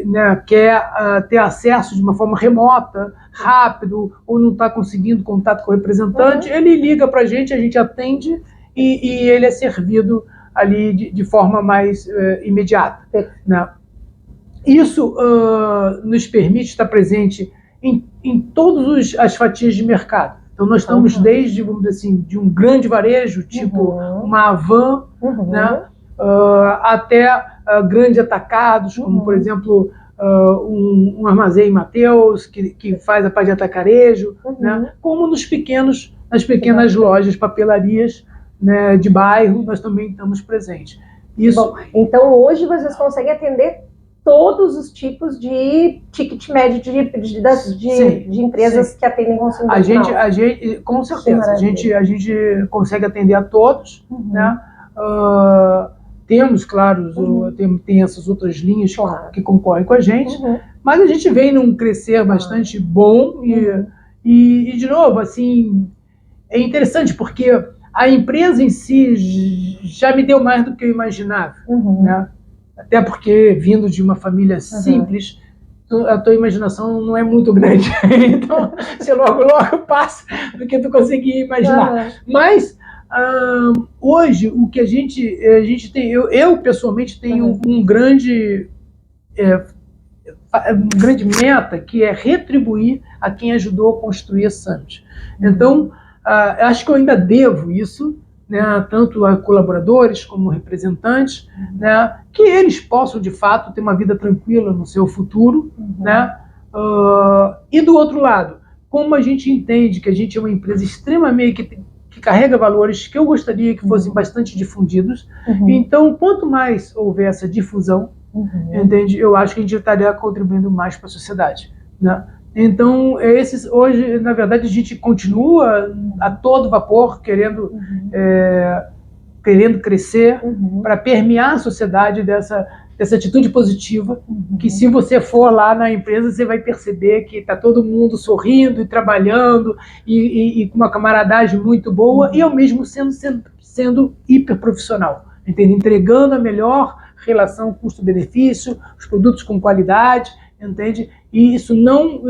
né, quer ter acesso de uma forma remota, rápido, ou não está conseguindo contato com o representante, ele liga para a gente atende e ele é servido ali de forma mais imediata. Né? Isso nos permite estar presente em todas as fatias de mercado. Então nós estamos desde, vamos dizer assim, de um grande varejo, tipo uma Havan, né, até grandes atacados, como por exemplo um armazém Mateus, que faz a parte de atacarejo, né, como nas pequenas lojas, papelarias, né, de bairro, nós também estamos presentes. Bom, então hoje vocês conseguem atender todos os tipos de ticket médio de empresas que atendem consumidor final. Com certeza, a gente consegue atender a todos, né? Temos, claro, tem essas outras linhas que concorrem com a gente, mas a gente vem num crescer bastante bom e, de novo, assim, é interessante porque a empresa em si já me deu mais do que eu imaginava, né? Até porque, vindo de uma família simples, a tua imaginação não é muito grande. Então, você logo passa do que tu conseguia imaginar. Mas, hoje, o que a gente tem... Eu pessoalmente, tenho um grande grande meta, que é retribuir a quem ajudou a construir a Summit. Então, acho que eu ainda devo isso, né, tanto a colaboradores como representantes, né, que eles possam, de fato, ter uma vida tranquila no seu futuro, né, e do outro lado, como a gente entende que a gente é uma empresa extremamente que carrega valores que eu gostaria que fossem bastante difundidos, então, quanto mais houver essa difusão, entende, eu acho que a gente estaria contribuindo mais para a sociedade, né? Então, hoje, na verdade, a gente continua a todo vapor, querendo crescer, para permear a sociedade dessa atitude positiva, que se você for lá na empresa, você vai perceber que está todo mundo sorrindo e trabalhando, e com uma camaradagem muito boa, e ao mesmo sendo hiper profissional, entende? Entregando a melhor relação custo-benefício, os produtos com qualidade, entende? E isso não,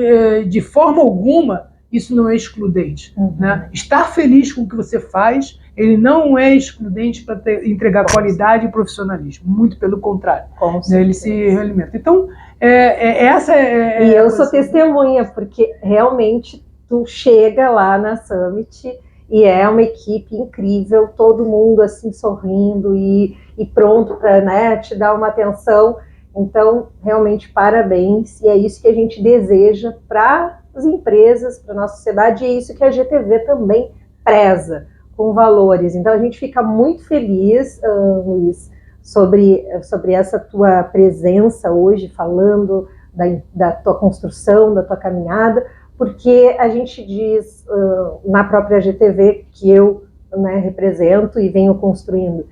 de forma alguma, isso não é excludente. Né? Estar feliz com o que você faz, ele não é excludente para entregar qualidade e profissionalismo. Muito pelo contrário. Né? Ele se realimenta. Então, essa é... E eu sou testemunha, porque realmente tu chega lá na Summit e é uma equipe incrível, todo mundo assim sorrindo e pronto para, né, te dar uma atenção. Então, realmente, parabéns. E é isso que a gente deseja para as empresas, para a nossa sociedade, e é isso que a GTV também preza, com valores. Então, a gente fica muito feliz, Luiz, sobre essa tua presença hoje, falando da tua construção, da tua caminhada, porque a gente diz na própria GTV, que eu, né, represento e venho construindo,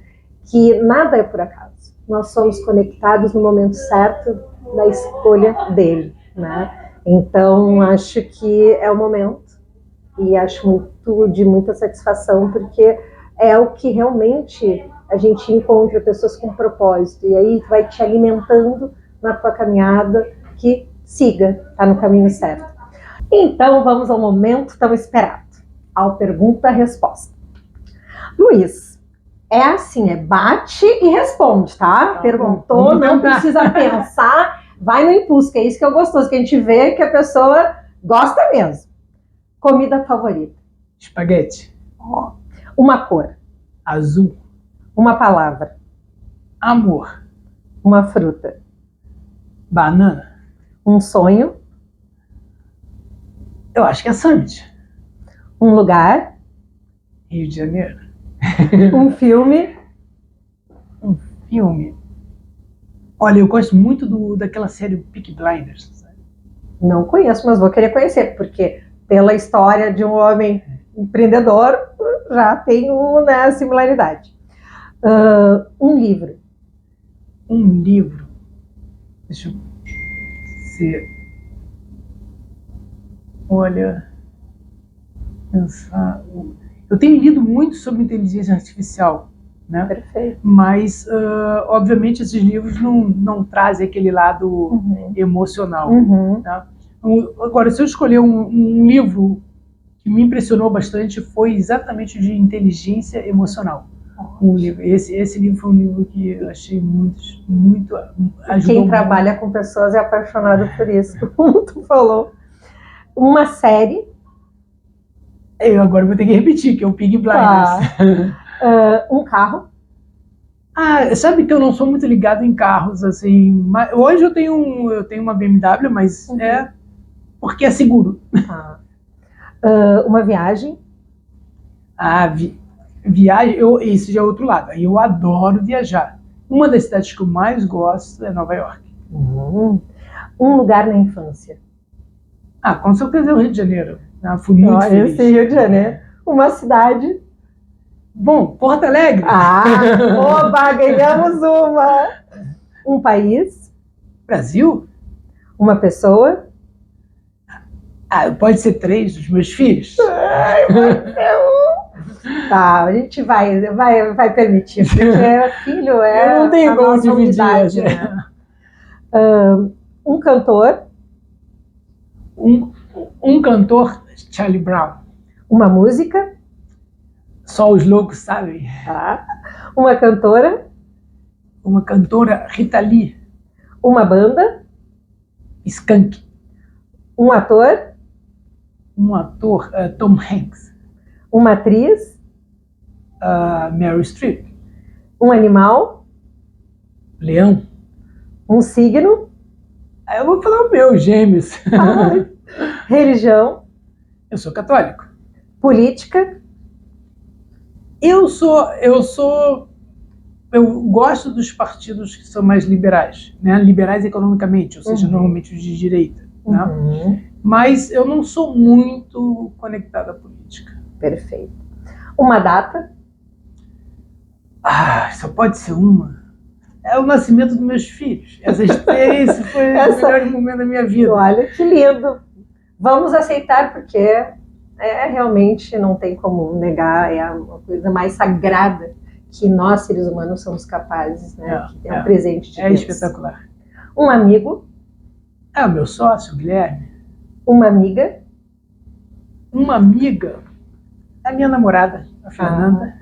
que nada é por acaso. Nós somos conectados no momento certo da escolha dele, né? Então, acho que é o momento e acho de muita satisfação, porque é o que realmente a gente encontra, pessoas com propósito, e aí vai te alimentando na tua caminhada, que siga, está no caminho certo. Então, vamos ao momento tão esperado, ao pergunta-resposta. Luiz, é assim, bate e responde, tá? Perguntou, não precisa pensar, vai no impulso, que é isso que é gostoso, que a gente vê que a pessoa gosta mesmo. Comida favorita? Espaguete. Uma cor? Azul. Uma palavra? Amor. Uma fruta? Banana. Um sonho? Eu acho que é Summit. Um lugar? Rio de Janeiro. Um filme? Um filme. Olha, eu gosto muito daquela série Peaky Blinders. Sabe? Não conheço, mas vou querer conhecer, porque pela história de um homem empreendedor, já tem uma similaridade. Um livro. Um livro. Deixa eu ser. Olha, pensar. Eu tenho lido muito sobre inteligência artificial, né? Perfeito. Mas, obviamente, esses livros não trazem aquele lado emocional. Tá? Agora, se eu escolher um livro que me impressionou bastante, foi exatamente de inteligência emocional. Esse livro foi um livro que eu achei muito ajudou. Quem trabalha com pessoas é apaixonado por isso, como tu falou. Uma série. Eu agora vou ter que repetir, que é o Peaky Blinders. Um carro. Sabe que eu não sou muito ligado em carros, assim. Mas hoje eu tenho uma BMW, mas é porque é seguro. Uma viagem. Viagem, isso já é outro lado. Eu adoro viajar. Uma das cidades que eu mais gosto é Nova York. Um lugar na infância. Com certeza é o Rio de Janeiro. Fui muito feliz. Esse Rio de Janeiro. Uma cidade. Bom, Porto Alegre. Oba, ganhamos uma. Um país. Brasil. Uma pessoa. Pode ser 3 dos meus filhos. Tá, a gente vai permitir, porque filho é. Eu não tenho como dividir. Né? Um cantor. Um cantor, Charlie Brown. Uma música. Só os loucos sabem. Uma cantora. Uma cantora, Rita Lee. Uma banda. Skunk. Um ator? Um ator, Tom Hanks. Uma atriz? Meryl Streep. Um animal? Leão. Um signo? Eu vou falar o meu, Gêmeos. Religião? Eu sou católico. Política? Eu gosto dos partidos que são mais liberais, né? Liberais economicamente, ou seja, normalmente os de direita. Né? Mas eu não sou muito conectado à política. Perfeito. Uma data? Só pode ser uma. É o nascimento dos meus filhos. Esse foi o melhor momento da minha vida. Olha, que lindo. Vamos aceitar, porque realmente não tem como negar, é a coisa mais sagrada que nós, seres humanos, somos capazes, né? Que é um presente de Deus. É espetacular. Um amigo? O meu sócio, o Guilherme. Uma amiga? Uma amiga? A minha namorada, a Fernanda.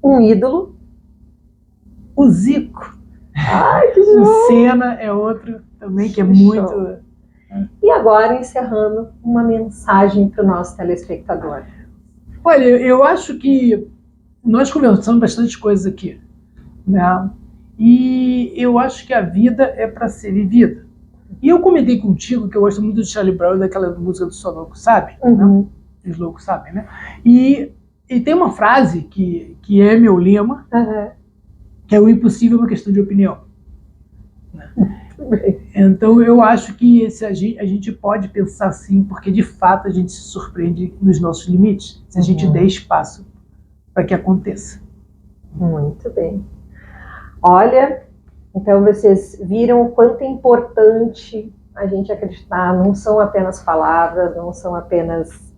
Um ídolo? O Zico. Ai, que show! O Senna é outro também que é muito... Show. E agora, encerrando, uma mensagem para o nosso telespectador. Olha, eu acho que nós conversamos bastante coisas aqui, né? E eu acho que a vida é para ser vivida. E eu comentei contigo que eu gosto muito do Charlie Brown, daquela música do Só Louco Sabe, né? Os loucos sabem, né? E tem uma frase que é meu lema, que é: o impossível é uma questão de opinião. Né? Então eu acho que a gente pode pensar assim, porque de fato a gente se surpreende nos nossos limites, se a gente der espaço para que aconteça. Muito bem. Olha, então vocês viram o quanto é importante a gente acreditar, não são apenas palavras, não são apenas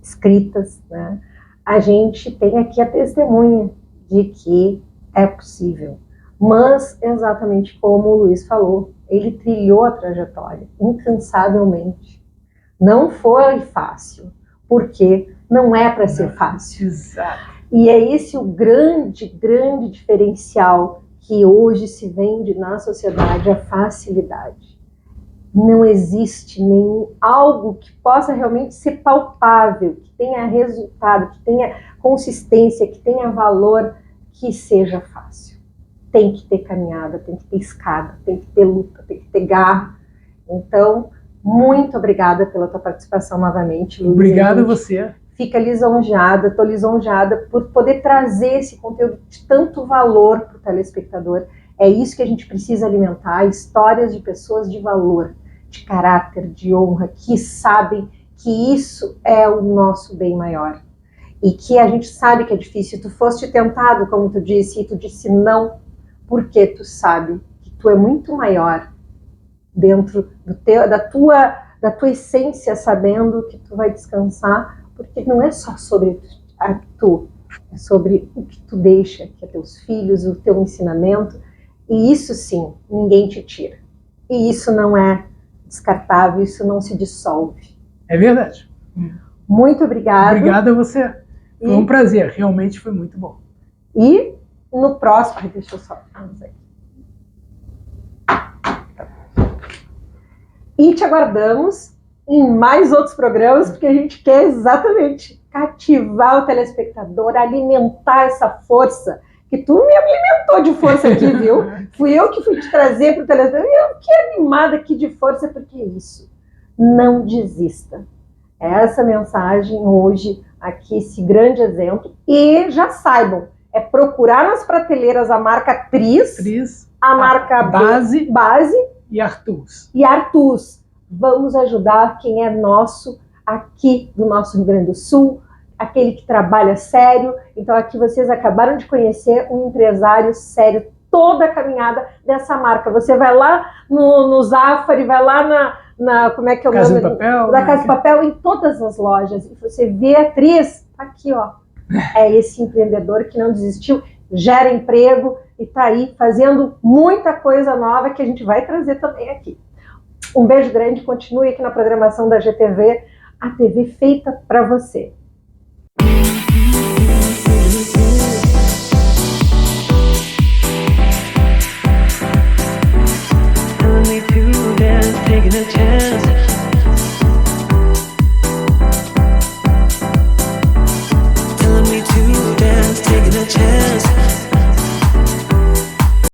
escritas, né? A gente tem aqui a testemunha de que é possível. Mas, exatamente como o Luiz falou, ele trilhou a trajetória incansavelmente. Não foi fácil, porque não é para ser fácil. Exato. E é esse o grande, grande diferencial que hoje se vende na sociedade, a facilidade. Não existe algo que possa realmente ser palpável, que tenha resultado, que tenha consistência, que tenha valor, que seja fácil. Tem que ter caminhada, tem que ter escada, tem que ter luta, tem que ter garra. Então, muito obrigada pela tua participação novamente, Luiz. Obrigado a você. Fica lisonjeada, estou lisonjeada por poder trazer esse conteúdo de tanto valor para o telespectador. É isso que a gente precisa alimentar, histórias de pessoas de valor, de caráter, de honra, que sabem que isso é o nosso bem maior. E que a gente sabe que é difícil. Tu foste tentado, como tu disse, e tu disse não, porque tu sabe que tu é muito maior dentro da tua essência, sabendo que tu vai descansar, porque não é só sobre tu, é sobre o que tu deixa, que é teus filhos, o teu ensinamento, e isso sim, ninguém te tira. E isso não é descartável, isso não se dissolve. É verdade. Muito obrigada. Obrigado a você. Foi um prazer, realmente foi muito bom. E no próximo... deixa eu só... E te aguardamos em mais outros programas, porque a gente quer exatamente cativar o telespectador, alimentar essa força, que tu me alimentou de força aqui, viu? Fui eu que fui te trazer para o telespectador, e eu que animada aqui de força, porque é isso. Não desista. Essa mensagem hoje, aqui, esse grande exemplo, e já saibam, é procurar nas prateleiras a marca Tris, a marca Base e Artus. Vamos ajudar quem é nosso aqui do nosso Rio Grande do Sul, aquele que trabalha sério. Então aqui vocês acabaram de conhecer um empresário sério, toda a caminhada dessa marca. Você vai lá no Zafari, vai lá como é que é o Casa nome? de Papel. Da Casa de Papel, em todas as lojas. E você vê a Tris, tá aqui, ó. É esse empreendedor que não desistiu, gera emprego e tá aí fazendo muita coisa nova que a gente vai trazer também aqui. Um beijo grande, continue aqui na programação da GTV, a TV feita para você.